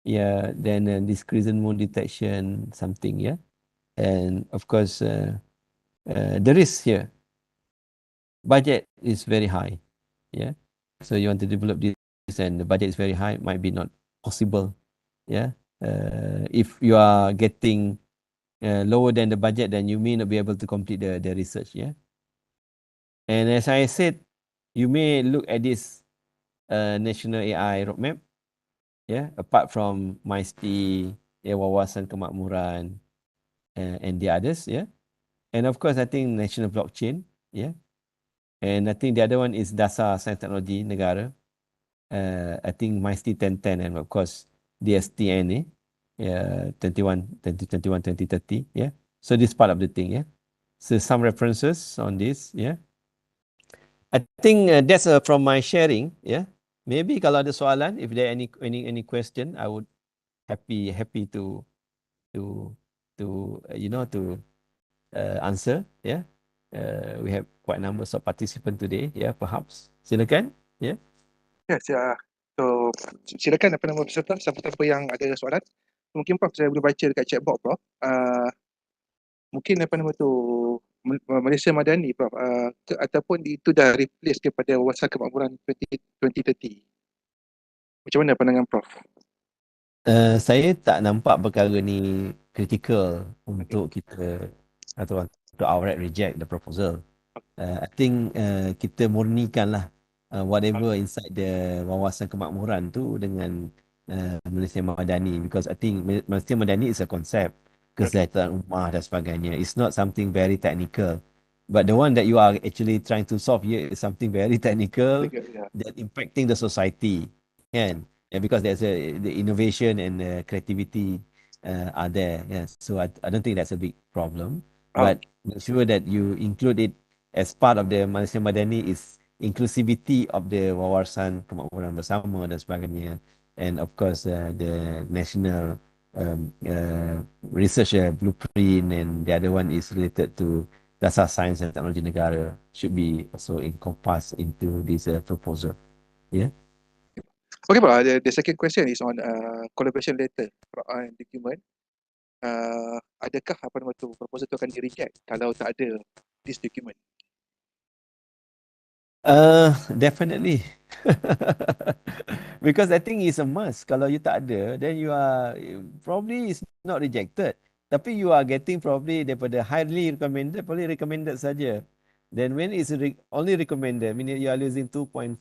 Yeah. Then discretion mode detection, something. Yeah. And of course, the risk here. Budget is very high. Yeah. So you want to develop this and the budget is very high, might be not possible. Yeah. If you are getting lower than the budget, then you may not be able to complete the research. Yeah. And as I said, you may look at this national AI roadmap. Yeah. Apart from MJIIT, Wawasan Kemakmuran, and the others. Yeah. And of course, I think national blockchain. Yeah. And I think the other one is Dasar Sains Teknologi Negara. I think MJIIT 1010 and of course DSTN 2021-2030. Yeah. So this part of the thing. Yeah. So some references on this. Yeah. I think that's from my sharing. Yeah. Maybe kalau ada soalan, if there any question, I would happy to answer. Yeah. We have quite numbers of participants today. Yeah, perhaps. Silakan. Yeah. Yes. So silakan apa nama peserta, siapa-siapa yang ada soalan. Mungkin Prof saya boleh baca dekat chat box Prof. Mungkin apa nama tu Malaysia Madani Prof, ataupun itu dah replace kepada Wawasan Kemakmuran 2030. Macam mana pandangan Prof? Saya tak nampak perkara ni critical untuk kita atau untuk outright reject the proposal. I think kita murnikan lah whatever inside the wawasan kemakmuran tu dengan Malaysia Madani, because I think Malaysia Madani is a concept, kesihatan ummah dan sebagainya. It's not something very technical. But the one that you are actually trying to solve here is something very technical that impacting the society. Kan? Yeah, because there's the innovation and the creativity are there. Yes. So I don't think that's a big problem. But make sure that you include it as part of the Malaysia Madani is inclusivity of the wawasan kemakmuran bersama dan sebagainya. And of course the national research blueprint, and the other one is related to dasar sains dan teknologi negara should be also encompassed into this proposal. Yeah. Okay, Pak. The second question is on collaboration letter document. Adakah apa nama tu proposal tu akan di reject kalau tak ada this document? Definitely. Because I think it's a must. Kalau you tak ada, then you are probably it's not rejected. Tapi you are getting probably daripada highly recommended, probably recommended saja. Then when it's only recommended, meaning you are losing 2.5%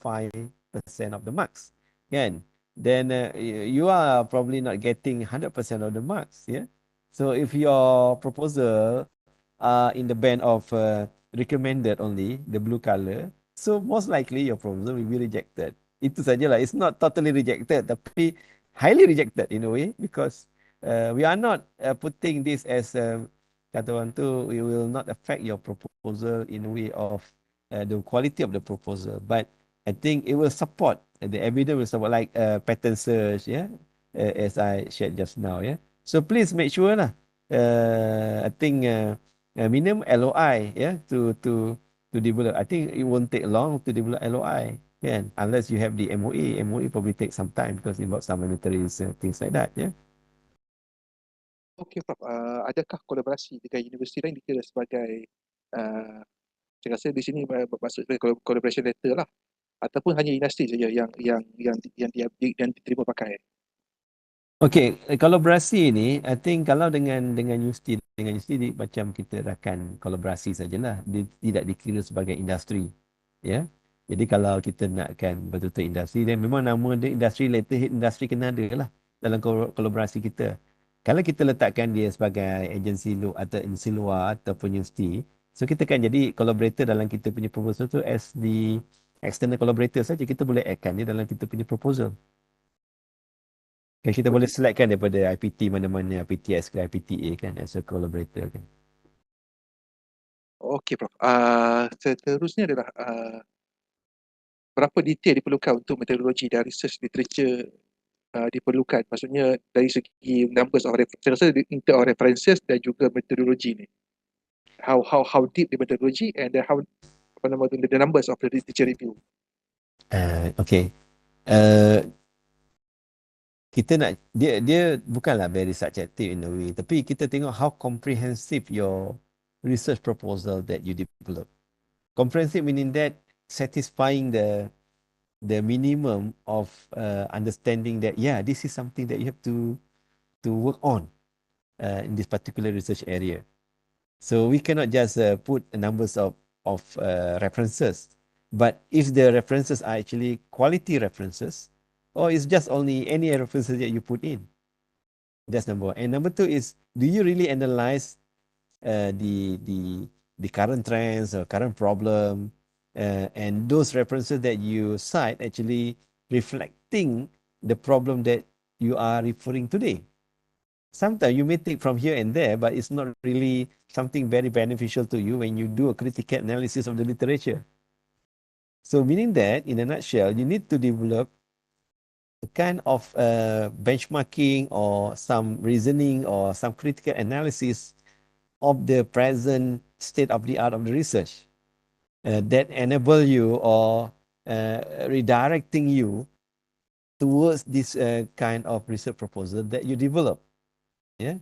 of the marks. Kan? Then you are probably not getting 100% of the marks. Yeah. So if your proposal are in the band of recommended only, the blue color, so most likely your proposal will be rejected. Itu sajalah. It's not totally rejected, tapi highly rejected in a way, because we are not putting this as kata orang tu, we will not affect your proposal in a way of the quality of the proposal, but I think it will support, the evidence will support, like pattern search, yeah, as I shared just now, yeah. So please make sure lah. I think minimum LOI, yeah, to develop. I think it won't take long to develop LOI, kan? Unless you have the MOA. MOA probably take some time because it involves some monetary things like that, yeah. Okay, Prof. Adakah kolaborasi dengan universiti lain dikira sebagai saya rasa di sini maksud collaboration letter lah, ataupun hanya industri saja yang diterima pakai? Okay, kolaborasi ni, I think kalau dengan universiti macam kita akan kolaborasi sajalah. Dia tidak dikira sebagai industri, ya. Jadi kalau kita nakkan betul-betul industri, dan memang nama dia industri, letterhead industri kena ada lah dalam kolaborasi kita. Kalau kita letakkan dia sebagai agensi atau agensi luar ataupun universiti, so kita kan jadi collaborator dalam kita punya proposal tu as the external collaborator saja. Kita boleh add-kan dia dalam kita punya proposal. Kan kita boleh selectkan daripada IPT mana-mana, IPTS ke IPTA kan, as a collaborator kan. Okey, Prof. Seterusnya adalah berapa detail diperlukan untuk metodologi dan research literature diperlukan? Maksudnya dari segi numbers of references, saya rasa in terms of references dan juga metodologi ni. How deep the methodology and how apa nama tu, the numbers of the literature review. Okay. Kita nak dia bukanlah very subjective in a way, tapi kita tengok how comprehensive your research proposal that you develop. Comprehensive meaning that satisfying the minimum of understanding that this is something that you have to work on in this particular research area. So we cannot just put numbers of references, but if the references are actually quality references, or it's just only any references that you put in. That's number one. And number two is, do you really analyze the current trends or current problem, and those references that you cite actually reflecting the problem that you are referring today? Sometimes you may take from here and there, but it's not really something very beneficial to you when you do a critical analysis of the literature. So meaning that, in a nutshell, you need to develop a kind of benchmarking or some reasoning or some critical analysis of the present state of the art of the research that enable you or redirecting you towards this kind of research proposal that you develop. Yeah.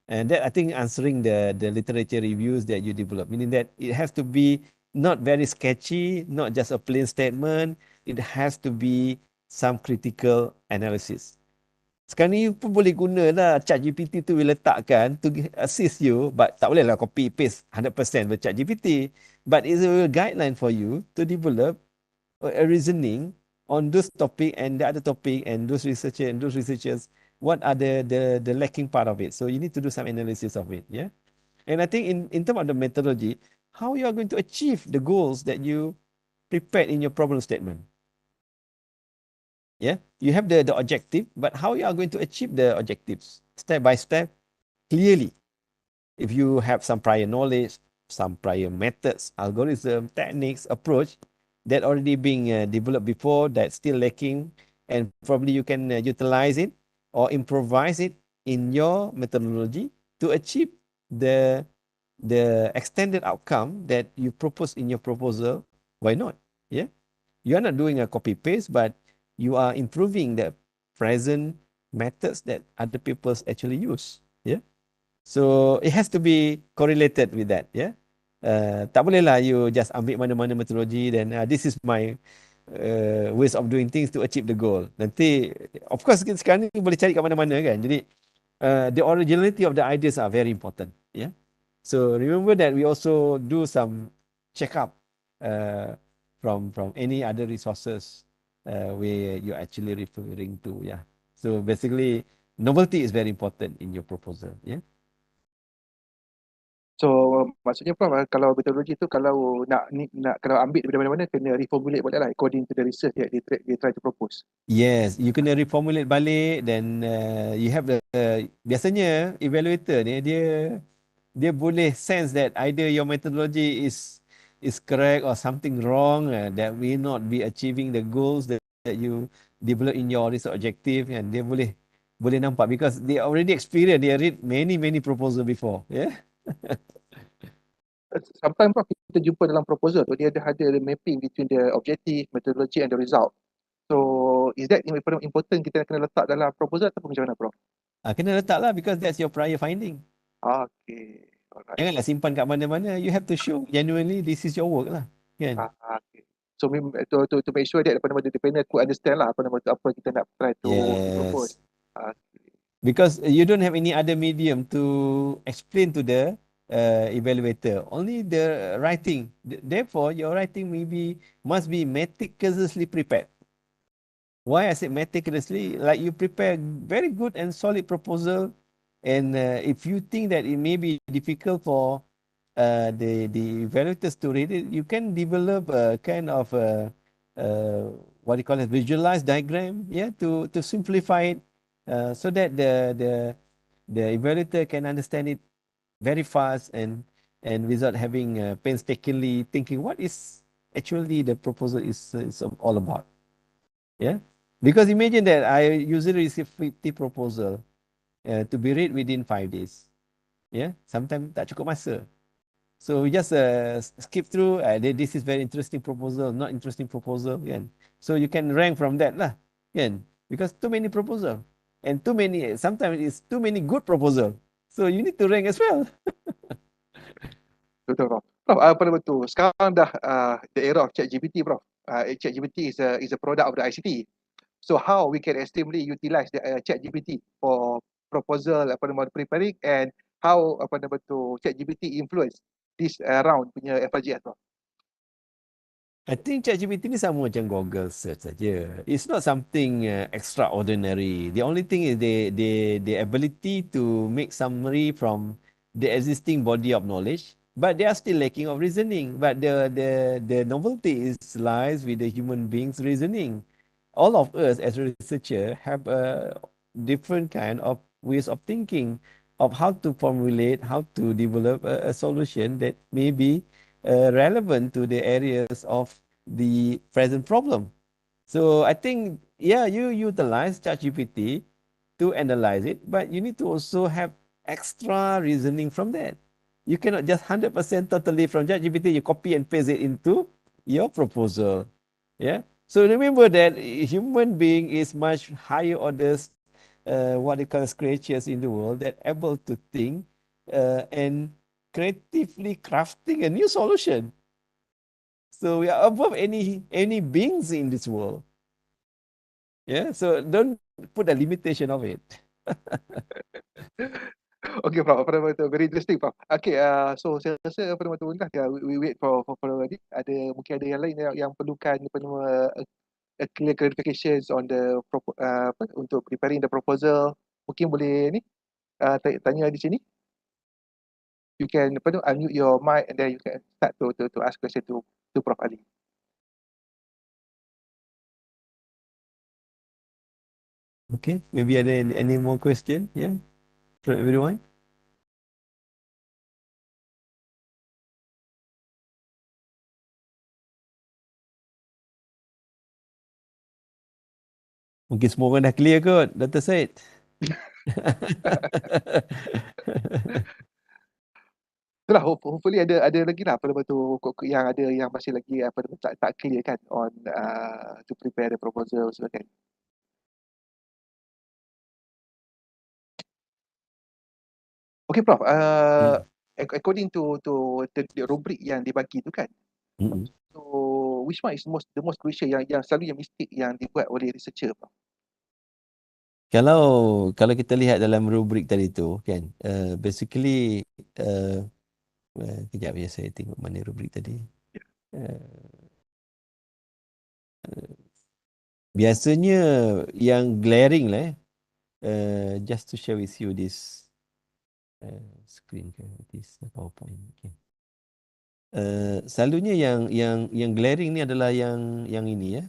And that I think answering the literature reviews that you develop, meaning that it has to be not very sketchy, not just a plain statement. It has to be some critical analysis. Sekarang ni pun boleh guna lah ChatGPT tu letakkan to assist you, but tak boleh lah copy paste 100% with ChatGPT. But it's a guideline for you to develop a reasoning on those topic and the other topic and those researchers, what are the lacking part of it. So you need to do some analysis of it. Yeah. And I think in terms of the methodology, how you are going to achieve the goals that you prepared in your problem statement. Yeah. You have the objective, but how you are going to achieve the objectives step by step, clearly. If you have some prior knowledge, some prior methods, algorithm, techniques, approach, that already being developed before, that's still lacking, and probably you can utilize it or improvise it in your methodology to achieve the extended outcome that you propose in your proposal. Why not? Yeah, you are not doing a copy paste, but you are improving the present methods that other people actually use. Yeah. So it has to be correlated with that, yeah. Tak boleh lah you just ambil mana-mana metodologi dan this is my ways of doing things to achieve the goal. Nanti, of course sekarang ni boleh cari kat mana-mana kan. Jadi the originality of the ideas are very important, yeah. So remember that we also do some check up from any other resources where you're actually referring to, yeah. So basically novelty is very important in your proposal, yeah. So maksudnya Prof, kalau metodologi tu kalau nak kalau ambil daripada mana-mana kena reformulate balik lah according to the research that they try to propose. Yes, you kena reformulate balik dan you have the biasanya evaluator ni dia boleh sense that either your methodology is correct or something wrong that will not be achieving the goals that you develop in your research objective, and dia boleh nampak because they already experience, they read many proposal before, yeah. Sometimes Prof, kita jumpa dalam proposal tu dia ada mapping between the objective, methodology and the result. So is that important kita kena letak dalam proposal ataupun macam mana Prof? Kena letak lah because that's your prior finding. Okay. Alright. Janganlah simpan kat mana-mana. You have to show genuinely this is your work lah, kan? Okay. So to make sure that the panel could understand lah apa kita nak try to propose. Because you don't have any other medium to explain to the evaluator, only the writing. Therefore, your writing must be meticulously prepared. Why I said meticulously? Like you prepare very good and solid proposal, and if you think that it may be difficult for the evaluators to read it, you can develop a kind of what do you call it, visualized diagram, yeah, to simplify it so that the evaluator can understand it very fast and without having painstakingly thinking what is actually the proposal is all about. Yeah, because imagine that I usually receive 50 proposal to be read within 5 days. Yeah, sometimes tak cukup masa. So we just skip through. This is very interesting proposal, not interesting proposal, kan? So you can rank from that lah, kan? Because too many proposal and sometimes it's too many good proposal. So you need to rank as well. Betul Prof. Prof, apa nama tu? Sekarang dah the era of ChatGPT Prof. ChatGPT is a product of the ICT. So how we can extremely utilize the ChatGPT for proposal preparing, and how ChatGPT influence this round punya FRGS Prof? I think ChatGPT ni sama macam Google search saja. It's not something extraordinary. The only thing is the ability to make summary from the existing body of knowledge, but they are still lacking of reasoning. But the novelty lies with the human beings reasoning. All of us as a researcher have a different kind of ways of thinking of how to formulate, how to develop a solution that may be relevant to the areas of the present problem. So I think, yeah, you utilize ChatGPT to analyze it, but you need to also have extra reasoning from that. You cannot just 100% totally from ChatGPT, you copy and paste it into your proposal. Yeah. So remember that human being is much higher orders, what they call creatures in the world that able to think and creatively crafting a new solution. So we are above any beings in this world. Yeah. So don't put a limitation of it. Okay, Prof. Apa nama tu? Very interesting, Prof. Okay, so saya rasa apa nama tu lah. Ya, we wait for ni. Mungkin ada yang lain yang perlukan apa nama a clear clarifications on the untuk preparing the proposal. Mungkin boleh ni tanya di sini. You can unmute your mic and then you can start to ask question to Prof Ali. Okay. Maybe ada any more question? Yeah. From everyone. Mungkin semua orang dah clear kot, Dr. Syed. Itulah hopefully ada lagi lah apa nama tu yang ada yang masih lagi apa nama tak clear kan on to prepare the proposal sebagainya. Okay, Prof. According to the rubric yang dibagi tu kan. So which one is the most crucial yang selalu yang mistake yang dibuat oleh researcher, Prof? Kalau kita lihat dalam rubrik tadi tu kan, basically kejap ya saya tengok mana rubrik tadi. Biasanya yang glaring lah, just to share with you this screen ke, this PowerPoint. Okay. Selalunya yang glaring ni adalah yang ini ya.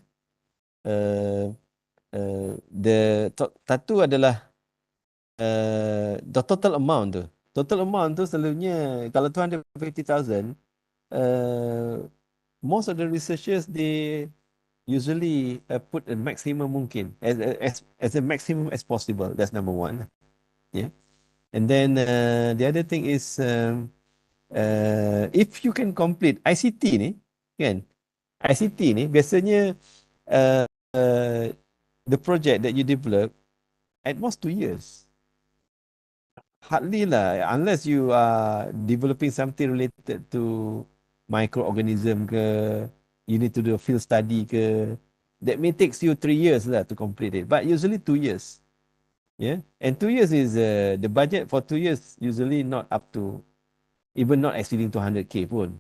Satu adalah the total amount tu. Total amount tu selalunya kalau 250,000, most of the researchers they usually put a maximum mungkin as a maximum as possible. That's number one. Yeah. And then the other thing is if you can complete ICT ni kan, ICT ni biasanya the project that you develop at most 2 years. Hardly lah, unless you are developing something related to microorganism ke, you need to do a field study ke, that may takes you 3 years lah to complete it, but usually 2 years. Yeah, and 2 years is the budget for 2 years usually not up to, even not exceeding 200K pun.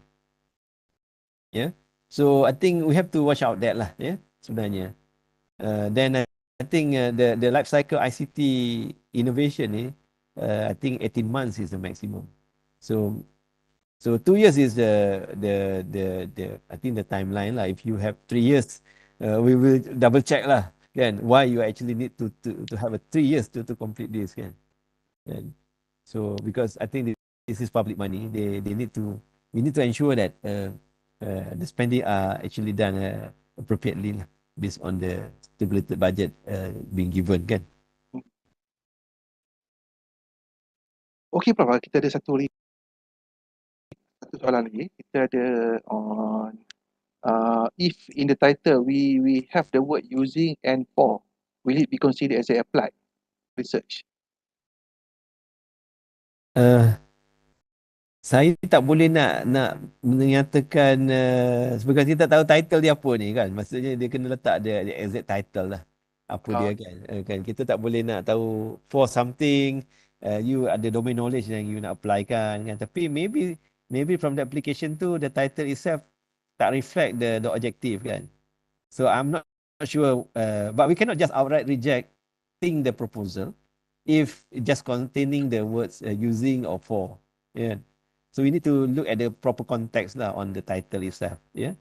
Yeah, so I think we have to watch out that lah. Yeah, sebenarnya. Then I think the life cycle ICT innovation ni, I think 18 months is the maximum. So 2 years is the I think the timeline lah. If you have 3 years, we will double check lah, kan? Why you actually need to have a 3 years to complete this, kan? And so because I think this is public money, we need to ensure that the spending are actually done appropriately lah, based on the stipulated budget being given, kan? Okay, Prof. Kita ada satu soalan lagi. Kita ada on if in the title we have the word using and for, will it be considered as a applied research? Saya tak boleh nak menyatakan sebab kita tak tahu title dia apa ni, kan. Maksudnya dia kena letak the exact title lah, apa dia, kan. Kan kita tak boleh nak tahu for something, you ada domain knowledge yang you nak apply kan. Tapi maybe from the application tu the title itself tak reflect the objective, kan. So I'm not sure, but we cannot just outright rejecting the proposal if just containing the words using or for. Yeah. So we need to look at the proper context lah on the title itself. Yeah.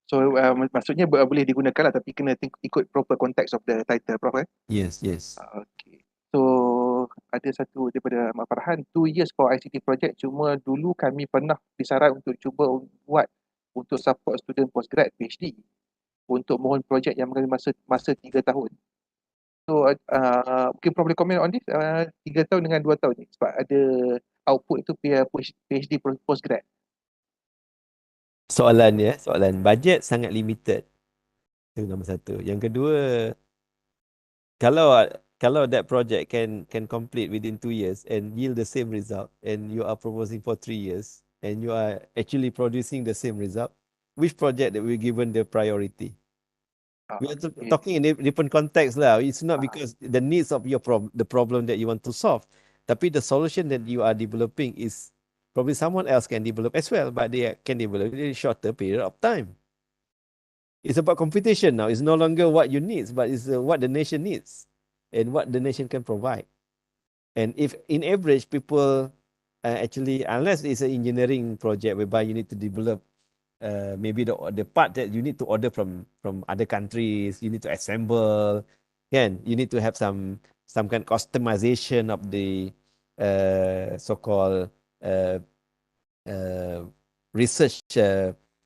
So maksudnya boleh digunakan lah, tapi kena ikut proper context of the title, Prof. Yes. Okay. So ada satu daripada Mak Farhan, 2 years for ICT project, cuma dulu kami pernah disarat untuk cuba buat untuk support student postgrad PhD untuk mohon projek yang mengambil masa 3 tahun. So mungkin Prof boleh komen on this, 3 tahun dengan 2 tahun ni sebab ada output itu PhD postgrad. soalan bajet sangat limited. Itu nombor satu. Yang kedua, kalau kalau that project can complete within 2 years and yield the same result, and you are proposing for 3 years and you are actually producing the same result, which project that we given the priority? We are Okay. talking in different context lah. It's not Ah, because the needs of your the problem that you want to solve, tapi the solution that you are developing is probably someone else can develop as well, but they can develop in a shorter period of time. It's about competition now. It's no longer what you need, but it's what the nation needs and what the nation can provide. And if in average people actually, unless it's an engineering project whereby you need to develop maybe the part that you need to order from other countries, you need to assemble, can you need to have some kind of customization of the so-called uh, uh, research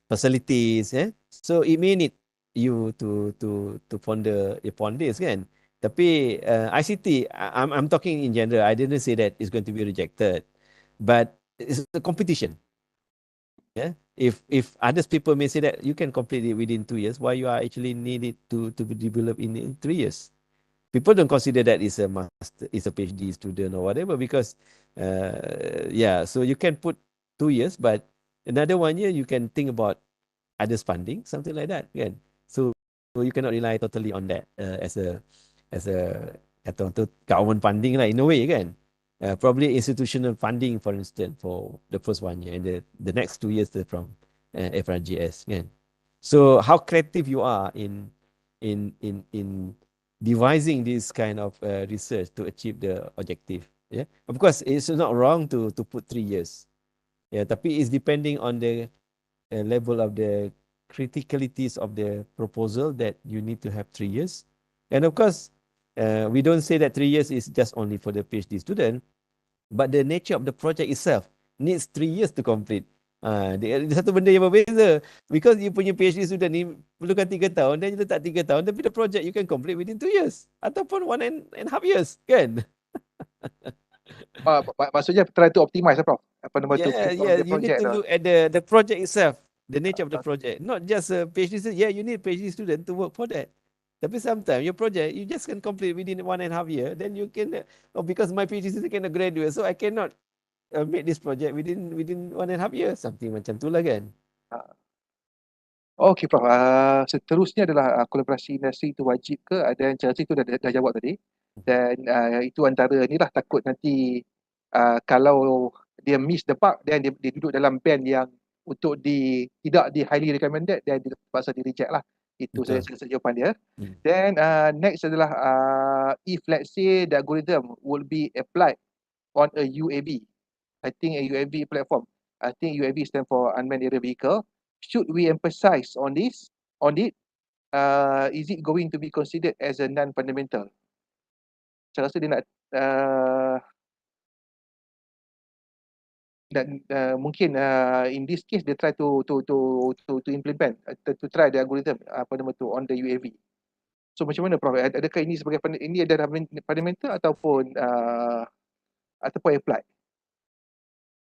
facilities, so it may need you to ponder upon this, kan. Tapi ICT, I'm talking in general. I didn't say that it's going to be rejected, but it's a competition. Yeah, if others people may say that you can complete it within 2 years, why you are actually needed to be developed in 3 years? People don't consider that is a master, is a PhD student or whatever, because yeah, so you can put 2 years, but another 1 year you can think about others funding, something like that, kan? So you cannot rely totally on that as a kata orang tu government funding lah in a way, kan? Probably institutional funding, for instance, for the first 1 year, and the next 2 years from FRGS, kan? So how creative you are in devising this kind of research to achieve the objective. Yeah, of course, it's not wrong to put 3 years. Yeah, tapi it's depending on the level of the criticalities of the proposal that you need to have 3 years. And of course, we don't say that 3 years is just only for the PhD student, but the nature of the project itself needs 3 years to complete. Dia satu benda yang berbeza. Because you punya PhD student ni perlukan 3 tahun, dan you letak 3 tahun, tapi the project you can complete within 2 years. Ataupun 1.5 years, kan? Maksudnya try to optimize lah, Prof. Apa nama tu, Yeah, based on yeah. the You need project to tu. look at the project itself, the nature of the project, not just a PhD student. Yeah, you need a PhD student to work for that. Tapi sometimes your project you just can complete within 1.5 year, then you can. Oh, because my PhD student cannot graduate, so I cannot make this project within 1.5 year. Something macam tu lah, kan? Okey, Prof. Seterusnya adalah kolaborasi industri itu wajib ke? Dan Chelsea itu dah jawab tadi. Dan itu antara ni lah, takut nanti kalau dia miss the park, dan dia duduk dalam band yang untuk tidak di highly recommended, dan dia terpaksa di reject lah. Itu saya rasa jawapan dia. Then next adalah if let's say the algorithm will be applied on a UAV. I think a UAV platform. I think UAV stand for unmanned aerial vehicle. Should we emphasize on this? On it? Is it going to be considered as a non-fundamental? Saya rasa dia nak dan mungkin in this case dia try to implement to try the algorithm apa nama tu on the UAV. So macam mana, Prof? Adakah ini sebagai ini adalah fundamental ataupun applied?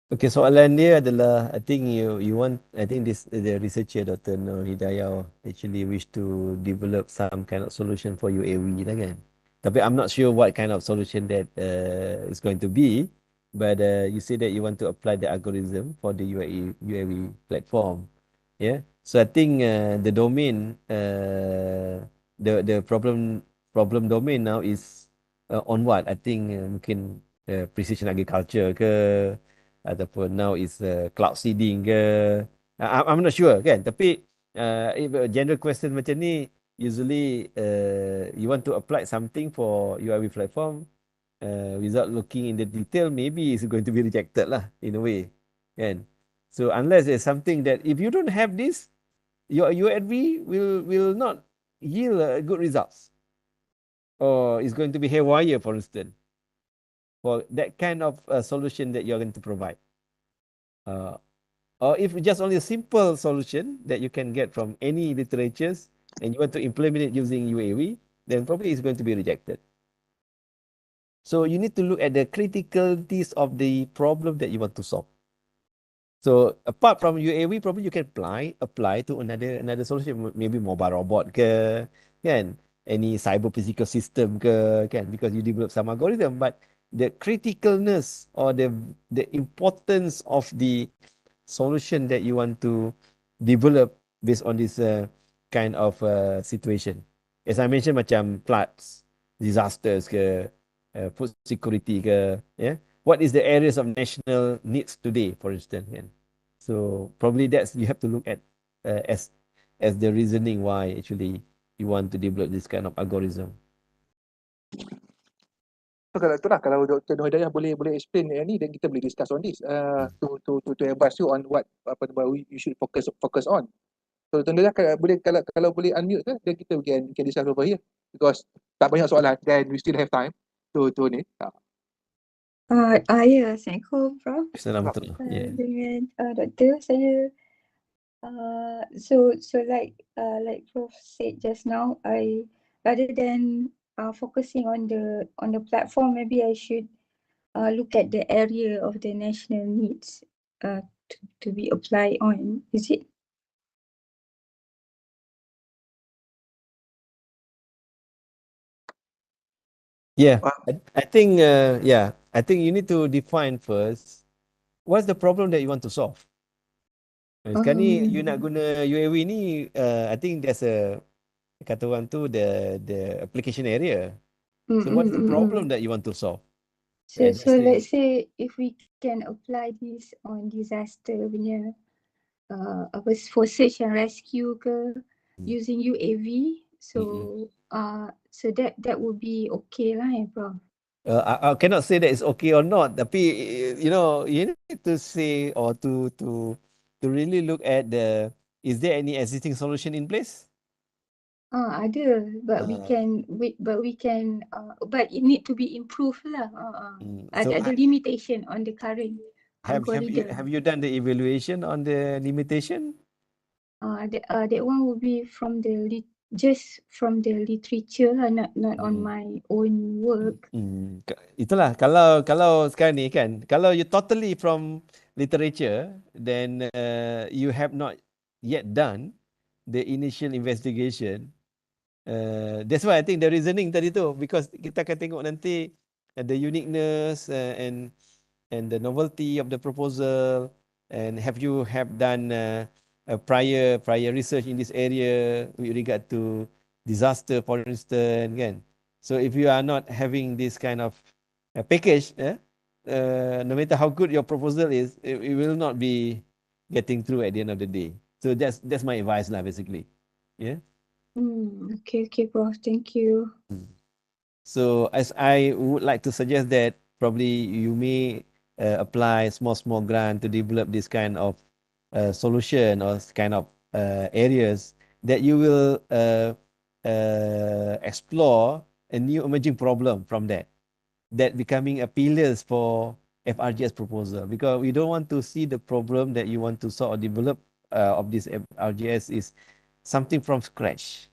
Okay, soalan dia adalah, I think I think the researcher Dr. Nur Hidayah actually wish to develop some kind of solution for UAV lah, kan. Tapi I'm not sure what kind of solution that is going to be, but you say that you want to apply the algorithm for the UAV platform. Yeah. So I think the domain the problem domain now is on what? I think mungkin precision agriculture ke, ataupun now is cloud seeding ke. I'm not sure, kan. Tapi if a general question macam ni, usually you want to apply something for UIV platform without looking in the detail, maybe it's going to be rejected lah in a way, kan. So unless there's something that if you don't have this, your UIV will not yield good results, or it's going to be haywire, for instance, for that kind of solution that you're going to provide. Or if just only a simple solution that you can get from any literatures and you want to implement it using UAV, then probably it's going to be rejected. So you need to look at the criticalities of the problem that you want to solve. So apart from UAV, probably you can apply to another solution, maybe mobile robot ke, kan? Any cyber physical system ke, kan? Because you develop some algorithm, but the criticalness or the importance of the solution that you want to develop based on this kind of situation. As I mentioned, macam floods, disasters ke, food security ke, yeah. What is the areas of national needs today, for instance, kan? So probably that's you have to look at as the reasoning why actually you want to develop this kind of algorithm. So kalau itulah, kalau Dr. Nur Hidayah boleh explain ni, then kita boleh discuss on this to advise you on what you should focus on. So Dr. Nur Hidayah kalau boleh unmute ke, then kita can discuss over here, because tak banyak soalan, then we still have time to ni. Ya, Assalamualaikum Prof. Assalamualaikum. Yeah. Dengan Doktor, saya so like Prof said just now, I rather than focusing on the platform, maybe I should look at the area of the national needs to be applied on. Is it? Yeah, I think I think you need to define first what's the problem that you want to solve. Sekarang ni you nak guna UAV ni, I think there's a kata orang tu the application area. So what is the problem that you want to solve? So let's say if we can apply this on disaster punya for search and rescue ke using UAV, so so that would be okay lah, Prof. I cannot say that it's okay or not. Tapi you know, you need to say or to really look at is there any existing solution in place? Ada, but but it need to be improved lah. So ada limitation on the current algorithm. Have you done the evaluation on the limitation? That one will be from just from the literature lah, not on my own work. Itulah kalau sekarang ni kan, kalau you totally from literature, then you have not yet done the initial investigation. That's why I think the reasoning tadi tu, because kita akan tengok nanti the uniqueness and the novelty of the proposal, and have you done a prior research in this area with regard to disaster, for instance, kan? So if you are not having this kind of package, no matter how good your proposal is, it will not be getting through at the end of the day. So that's my advice lah, basically. Yeah. Okay, Prof. Thank you. So as I would like to suggest that probably you may apply small grant to develop this kind of solution or kind of areas that you will explore a new emerging problem from that becoming a pillars for FRGS proposal, because we don't want to see the problem that you want to solve or develop of this FRGS is something from scratch.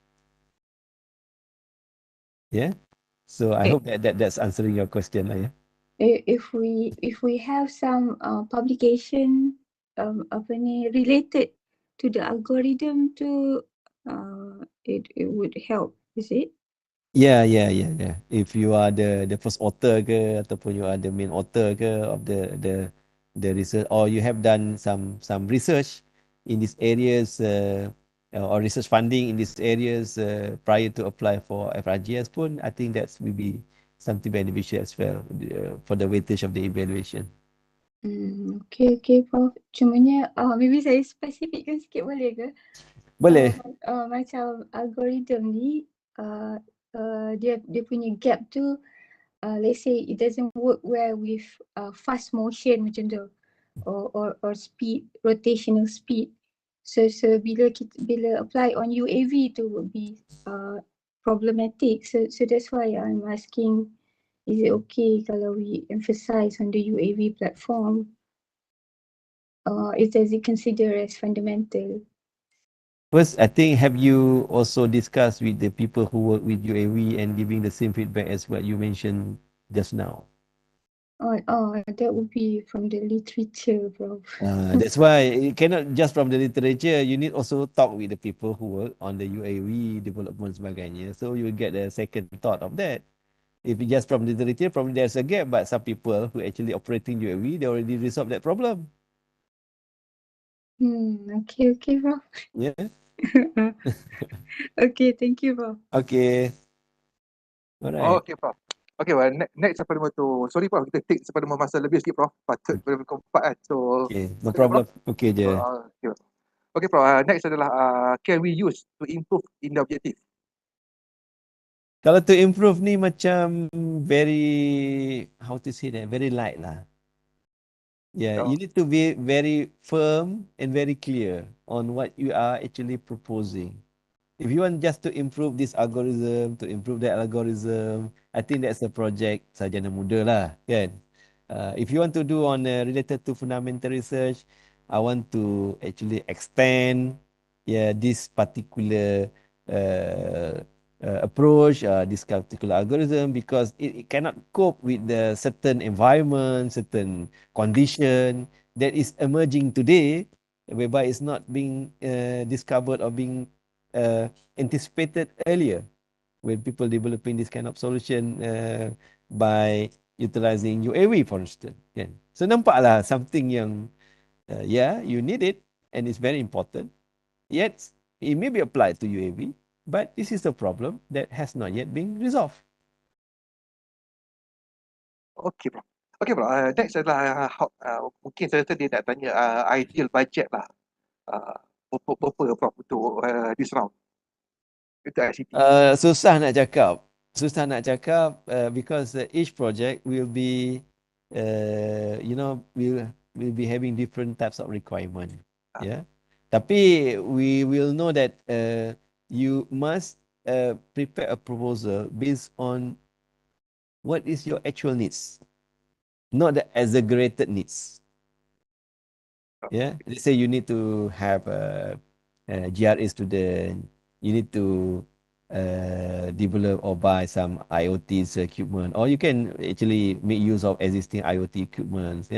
Yeah. So I hope that's answering your question, yeah. If we have some publication related to the algorithm to it would help, is it? Yeah. If you are the first author ke, ataupun you are the main author ke of the research, or you have done some research in these areas or research funding in these areas prior to apply for FRGS pun, I think that will be something beneficial as well for the weightage of the evaluation. Okay, Prof. Cumanya maybe saya spesifikkan sikit boleh ke? Boleh. Macam algorithm ni dia punya gap tu, let's say it doesn't work well with fast motion macam tu, or speed, rotational speed. So bila apply on UAV tu would be problematic. So that's why I'm asking, is it okay kalau we emphasize on the UAV platform? Does it consider as fundamental? First, I think, have you also discussed with the people who work with UAV and giving the same feedback as what you mentioned just now? That would be from the literature, Prof. That's why it cannot just from the literature. You need also talk with the people who work on the UAV development sebagainya. So you get a second thought of that. If it's just from the literature, probably there's a gap. But some people who actually operating UAV, they already resolved that problem. Okay, Prof. Yeah. Okay, thank you, Prof. Okay. Alright. Okay, Prof. Okay, well, next apa nama tu? Sorry, Prof. Kita take sepada masa lebih sikit, Prof. Patut berkeempat kan. So, Okay, no okay, problem. Prof? Okay je. Okay, okay, Prof. Next adalah can we use to improve in the objective? Kalau to improve ni macam very, how to say that, very light lah. Yeah, you need to be very firm and very clear on what you are actually proposing. If you want just to improve this algorithm, to improve that algorithm, I think that's a project sarjana muda lah, kan? If you want to do on related to fundamental research, I want to actually extend, this particular approach, this particular algorithm, because it cannot cope with the certain environment, certain condition that is emerging today, whereby it's not being discovered or being anticipated earlier when people developing this kind of solution by utilizing UAV, for instance. Kan? So nampaklah something yang you need it and it's very important. Yet it may be applied to UAV, but this is a problem that has not yet been resolved. Okay, Prof. Okay, Prof. Next adalah mungkin saya rasa dia nak tanya ideal budget lah. Berapa, Prof, untuk this round? Untuk ICT. Susah nak cakap because each project will be will be having different types of requirement. Yeah, tapi we will know that you must prepare a proposal based on what is your actual needs, not the exaggerated needs. Yeah, let's say you need to have a GRA student, you need to develop or buy some IoT equipment, or you can actually make use of existing IoT equipment,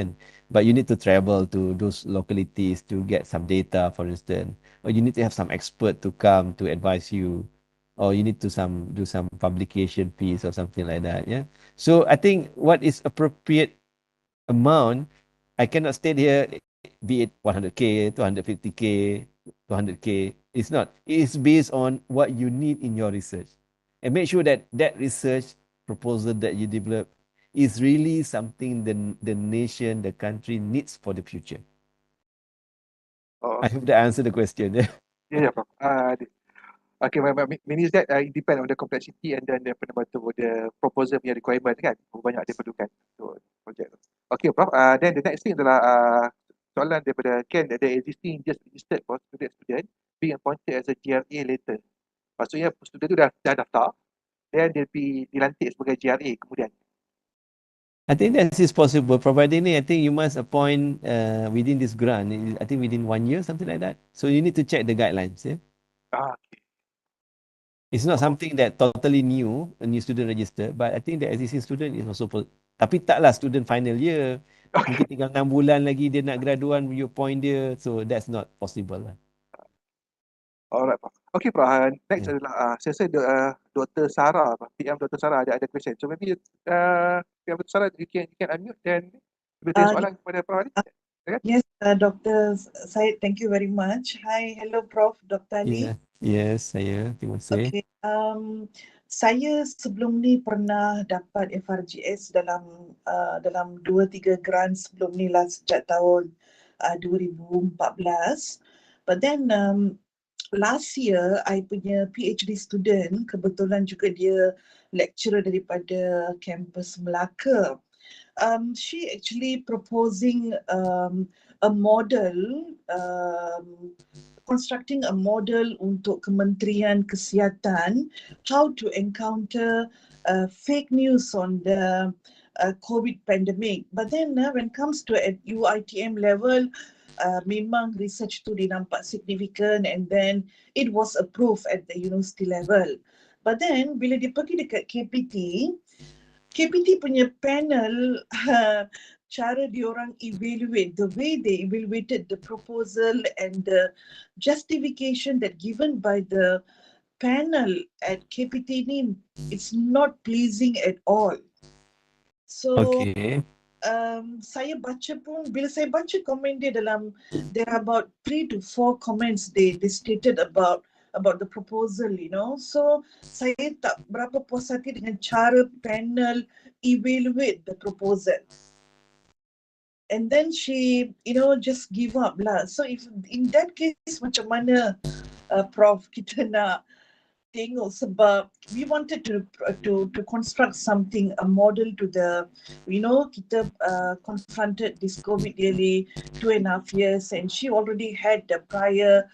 but you need to travel to those localities to get some data, for instance, or you need to have some expert to come to advise you, or you need to do some publication piece or something like that. Yeah. So I think what is appropriate amount, I cannot state here, be it 100K, 250K, 200K. It's not. It's based on what you need in your research. And make sure that that research proposal that you develop is really something the nation, the country needs for the future. I hope that answered the question. Yeah, Prof. Okay, means that it depends on the complexity and then the proposal punya requirement kan, banyak dia perlukan untuk project tu. Okay, Prof. Then the next thing adalah soalan daripada Ken, the existing just registered for student being appointed as a GRA later. Maksudnya student tu dah daftar, then dia dilantik sebagai GRA kemudian. I think that is possible, providing I think you must appoint within this grant, I think within 1 year, something like that. So you need to check the guidelines. Yeah. Okay. It's not something that totally new, a new student register, but I think the existing student is also tapi taklah student final year. Mungkin tinggal 6 bulan lagi dia nak graduan, you point dia, so that's not possible lah. Alright, Prof. Okay, Prof. Next adalah saya rasa Dr. Sarah, PM Dr. Sarah ada question. So maybe PM Dr. Sarah you can unmute dan beri soalan kepada Prof. Ali. Yes, Dr. Syed, thank you very much. Hi, hello Prof. Dr. Ali. Yes, saya. Terima kasih. Okay. Saya sebelum ni pernah dapat FRGS dalam 2-3 grant sebelum ni lah sejak tahun 2014. But then last year, I punya PhD student, kebetulan juga dia lecturer daripada kampus Melaka. She actually proposing a model, constructing a model untuk Kementerian Kesihatan, how to encounter fake news on the COVID pandemic. But then when it comes to at UiTM level, memang research tu dinampak significant and then it was approved at the university level. But then bila dia pergi dekat KPT, KPT punya panel, cara diorang evaluate, the way they evaluated the proposal and the justification that given by the panel at KPT ni, it's not pleasing at all. So, Okay. saya baca pun, bila saya baca komen dia dalam, there are about 3 to 4 comments they stated about the proposal, you know. So, saya tak berapa puas hati dengan cara panel evaluate the proposal. And then she, you know, just give up lah. So, if in that case, macam mana, Prof, kita nak tengok, sebab we wanted to construct something, a model to the, you know, kita confronted this COVID nearly 2.5 years, and she already had the prior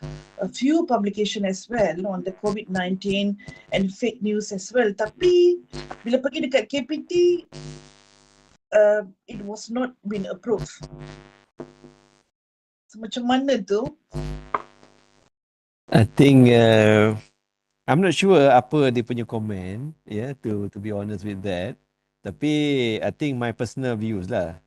a few publication as well on the COVID-19 and fake news as well. Tapi bila pergi dekat KPT, it was not been approved. So, macam mana tu? I think I'm not sure apa dia punya komen, yeah, to be honest with that. Tapi I think my personal views lah,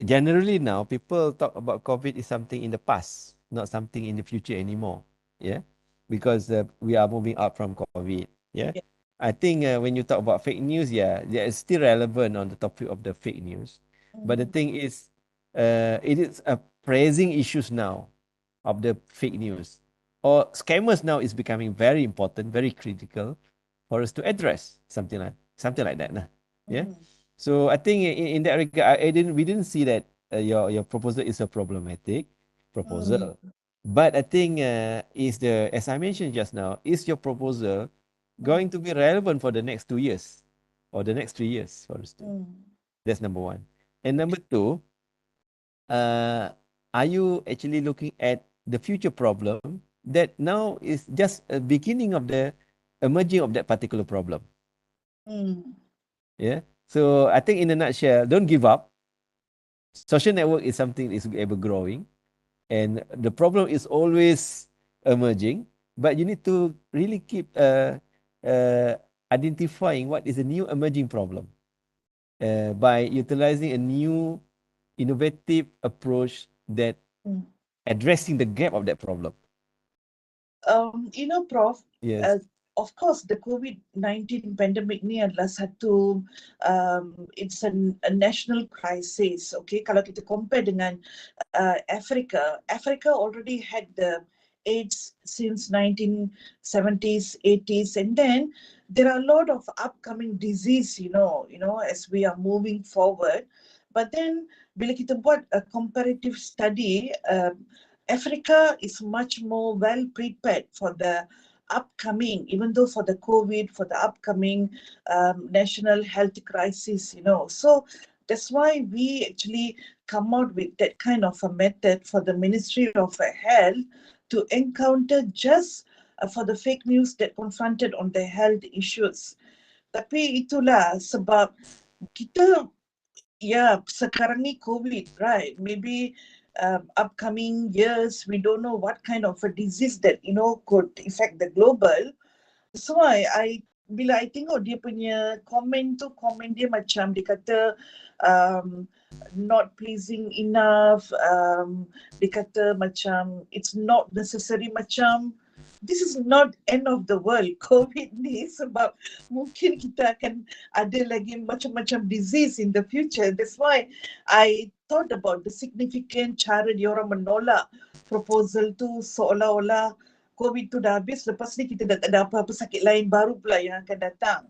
generally now people talk about COVID is something in the past, not something in the future anymore. Yeah, because we are moving out from COVID. Yeah, I think when you talk about fake news, yeah, it's still relevant on the topic of the fake news. But the thing is, it is a pressing issues now of the fake news or scammers now is becoming very important, very critical for us to address something like that. Nah. Yeah. So I think in that regard, we didn't see that your proposal is a problematic proposal. But I think as I mentioned just now, is your proposal going to be relevant for the next 2 years or the next 3 years, for instance? That's number one. And number two, are you actually looking at the future problem that now is just a beginning of the emerging of that particular problem? Yeah. So I think in a nutshell, don't give up. Social network is something that is ever growing, and the problem is always emerging. But you need to really keep identifying what is a new emerging problem by utilizing a new innovative approach that addressing the gap of that problem. You know, Prof, Yes. Of course, the COVID-19 pandemic ni adalah satu, it's a national crisis. Okay, kalau kita compare dengan Africa already had the AIDS since 1970s, 80s, and then there are a lot of upcoming disease, you know, as we are moving forward. But then, bila kita buat a comparative study, Africa is much more well prepared for the upcoming, even though for the COVID, for the upcoming national health crisis, you know. So that's why we actually come out with that kind of a method for the Ministry of Health to encounter just for the fake news that confronted on the health issues. Tapi itulah sebab kita, sekarang ni COVID, right? Maybe upcoming years, we don't know what kind of a disease that, you know, could affect the global. So bila I tengok dia punya komen dia macam dia kata not pleasing enough, dia kata macam it's not necessary, macam this is not end of the world, COVID ni, sebab mungkin kita akan ada lagi macam-macam disease in the future. That's why I thought about the significant cara diorang menolak proposal tu, seolah-olah COVID tu dah habis, lepas ni kita dah tak ada apa-apa sakit lain baru pula yang akan datang.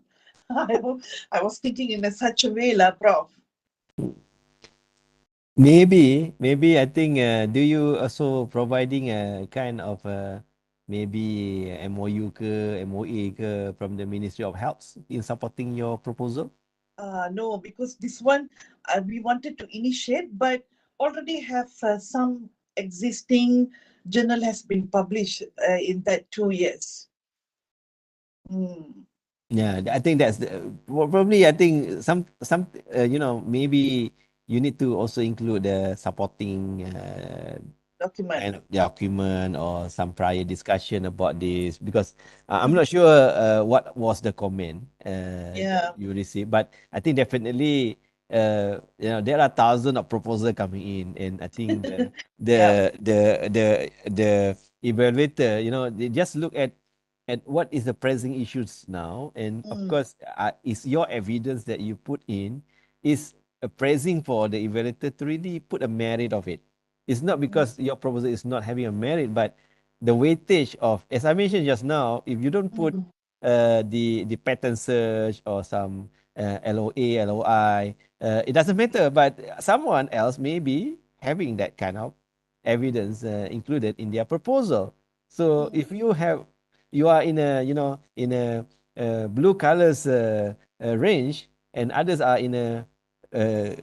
I was thinking in such a way lah, Prof. Maybe I think do you also providing a kind of maybe MOU ke MOA ke from the Ministry of Health in supporting your proposal? No, because this one we wanted to initiate, but already have some existing journal has been published in that 2 years. Yeah, I think that's probably. I think some you know, maybe you need to also include the supporting Document. kind of document or some prior discussion about this, because I'm Mm. not sure what was the comment Yeah. you received, but I think definitely there are thousands of proposals coming in, and I think Yeah. the evaluator, they just look at what is the pressing issues now, and of Mm. course is your evidence that you put in is pressing for the evaluator to really put a merit of it. It's not because your proposal is not having a merit, but the weightage of, as I mentioned just now, if you don't put Mm. the pattern search or some LOA, LOI, it doesn't matter. But someone else may be having that kind of evidence included in their proposal. So if you are in a blue colors range, and others are in a uh,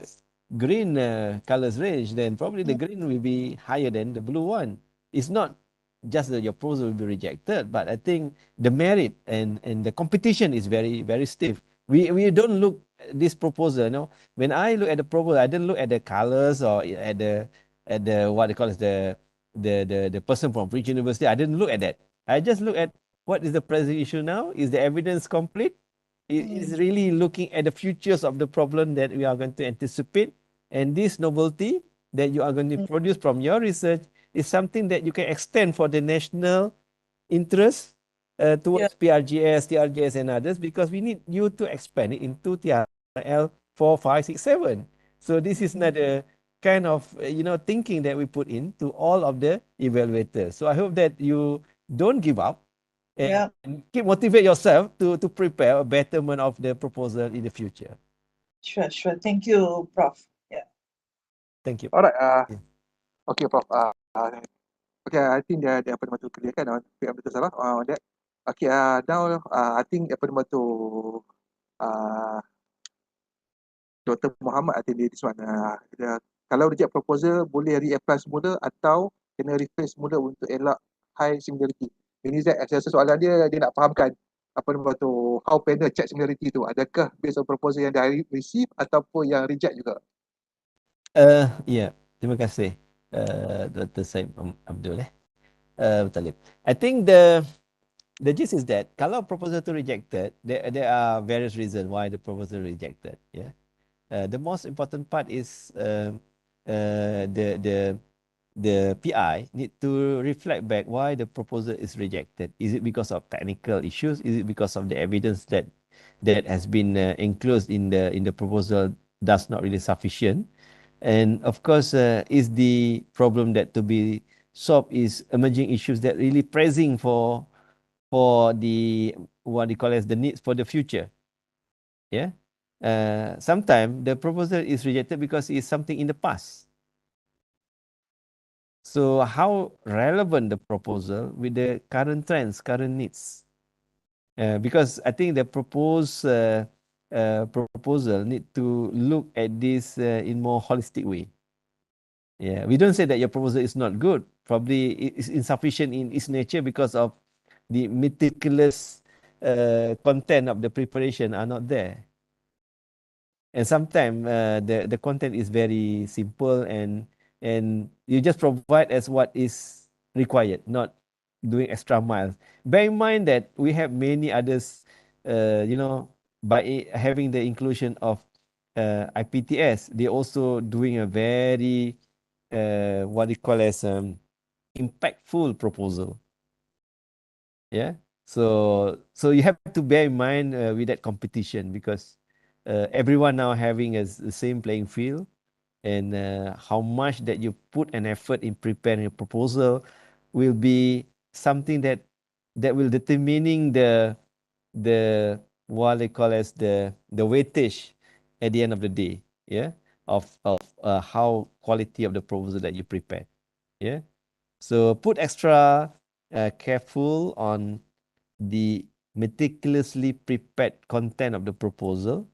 green colors range, then probably the Mm. green will be higher than the blue one. It's not just that your proposal will be rejected, but I think the merit and the competition is very, very stiff. We don't look at this proposal, When I look at the proposal, I don't look at the colors or at the what they call it, the person from which university. I didn't look at that. I just look at what is the present issue now. Is the evidence complete? It is really looking at the futures of the problem that we are going to anticipate, and this novelty that you are going to produce from your research is something that you can extend for the national interest Yeah. towards PRGS, TRGS, and others, because we need you to expand it into TRL 4, 5, 6, 7. So this is not a kind of thinking that we put into all of the evaluators. So I hope that you don't give up and Yeah. keep motivate yourself to prepare a betterment of the proposal in the future. Sure. Sure. Thank you, Prof. Yeah. Thank you. Alright, Yeah. okay, Prof. Okay, I think dia apa nama tu clear kan on betul salah on that. Okay, now I think apa nama tu uh, Dr. Muhammad, I think this one kalau reject proposal boleh re-apply semula atau kena rephrase semula untuk elak high similarity. Ini Zack, saya rasa soalan dia nak fahamkan apa nama tu, how panel check similarity tu, adakah based on proposal yang dia receive ataupun yang reject juga. Yeah, terima kasih Dr. Syed Abdul Mutalib. I think the gist is that kalau proposal tu rejected, there are various reasons why the proposal rejected. Yeah, the most important part is the PI need to reflect back why the proposal is rejected. Is it because of technical issues? Is it because of the evidence that has been enclosed in the proposal does not really sufficient? And of course, is the problem that to be solved is emerging issues that really pressing for the what you call as the needs for the future. Yeah. Sometimes the proposal is rejected because it's something in the past. So how relevant the proposal with the current trends, current needs? Because I think the proposal need to look at this in more holistic way. Yeah, we don't say that your proposal is not good. Probably it is insufficient in its nature because of the meticulous content of the preparation are not there. And sometimes the content is very simple and you just provide as what is required, not doing extra miles. Bear in mind that we have many others, by having the inclusion of IPTS, they also doing a very what you call as impactful proposal. Yeah. So you have to bear in mind with that competition, because everyone now having the same playing field, and how much that you put an effort in preparing a proposal will be something that will determining the what they call as the weightage at the end of the day. Yeah. Of how quality of the proposal that you prepare. Yeah. So put extra careful on the meticulously prepared content of the proposal,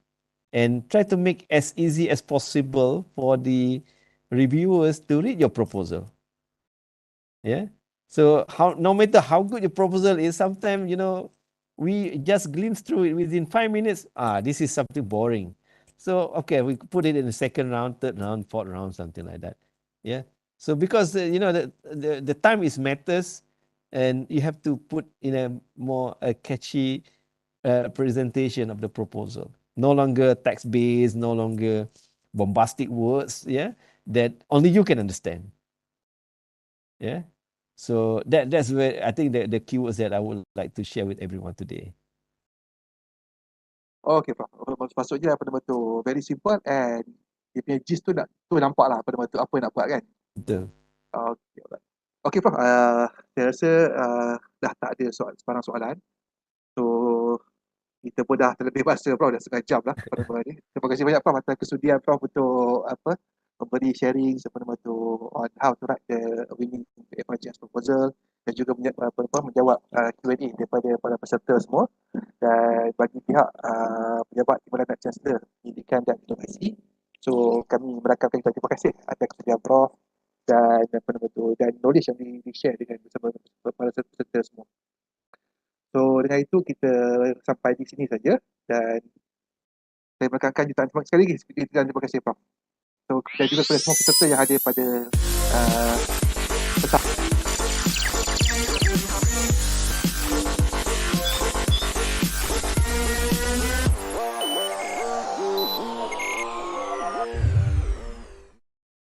and try to make as easy as possible for the reviewers to read your proposal. Yeah. So no matter how good your proposal is, sometimes we just glimpse through it within 5 minutes. This is something boring. So okay, we put it in the second round, third round, fourth round, something like that. Yeah. So because the time is matters, and you have to put in a more catchy presentation of the proposal. No longer text-based, no longer bombastic words, yeah, that only you can understand. Yeah. So that's where I think the keywords that I would like to share with everyone today. Okay, Prof. Maksudnya apa nama tu very simple and dia punya gist tu nampak lah apa nama tu apa nak buat kan. Betul. Okay, alright. Okay, Prof. Saya rasa dah tak ada sebarang soalan. So kita pun dah terlebih bahasa, Prof. Dah setengah jam lah pada malam ni. Terima kasih banyak, Prof, atas kesudian Prof untuk memberi sharing sepenuhnya tu on how to write the winning FRGS proposal dan juga menjawab Q&A daripada para peserta semua dan bagi pihak pejabat Timbalan Chancellor Pendidikan dan Inovasi. So kami merakamkan terima kasih atas kesediaan Prof dan dan knowledge yang di-share dengan bersama para peserta semua. So dengan itu kita sampai di sini saja dan saya merakamkan jutaan sekali lagi terima kasih Prof. So dan juga kepada semua peserta yang hadir pada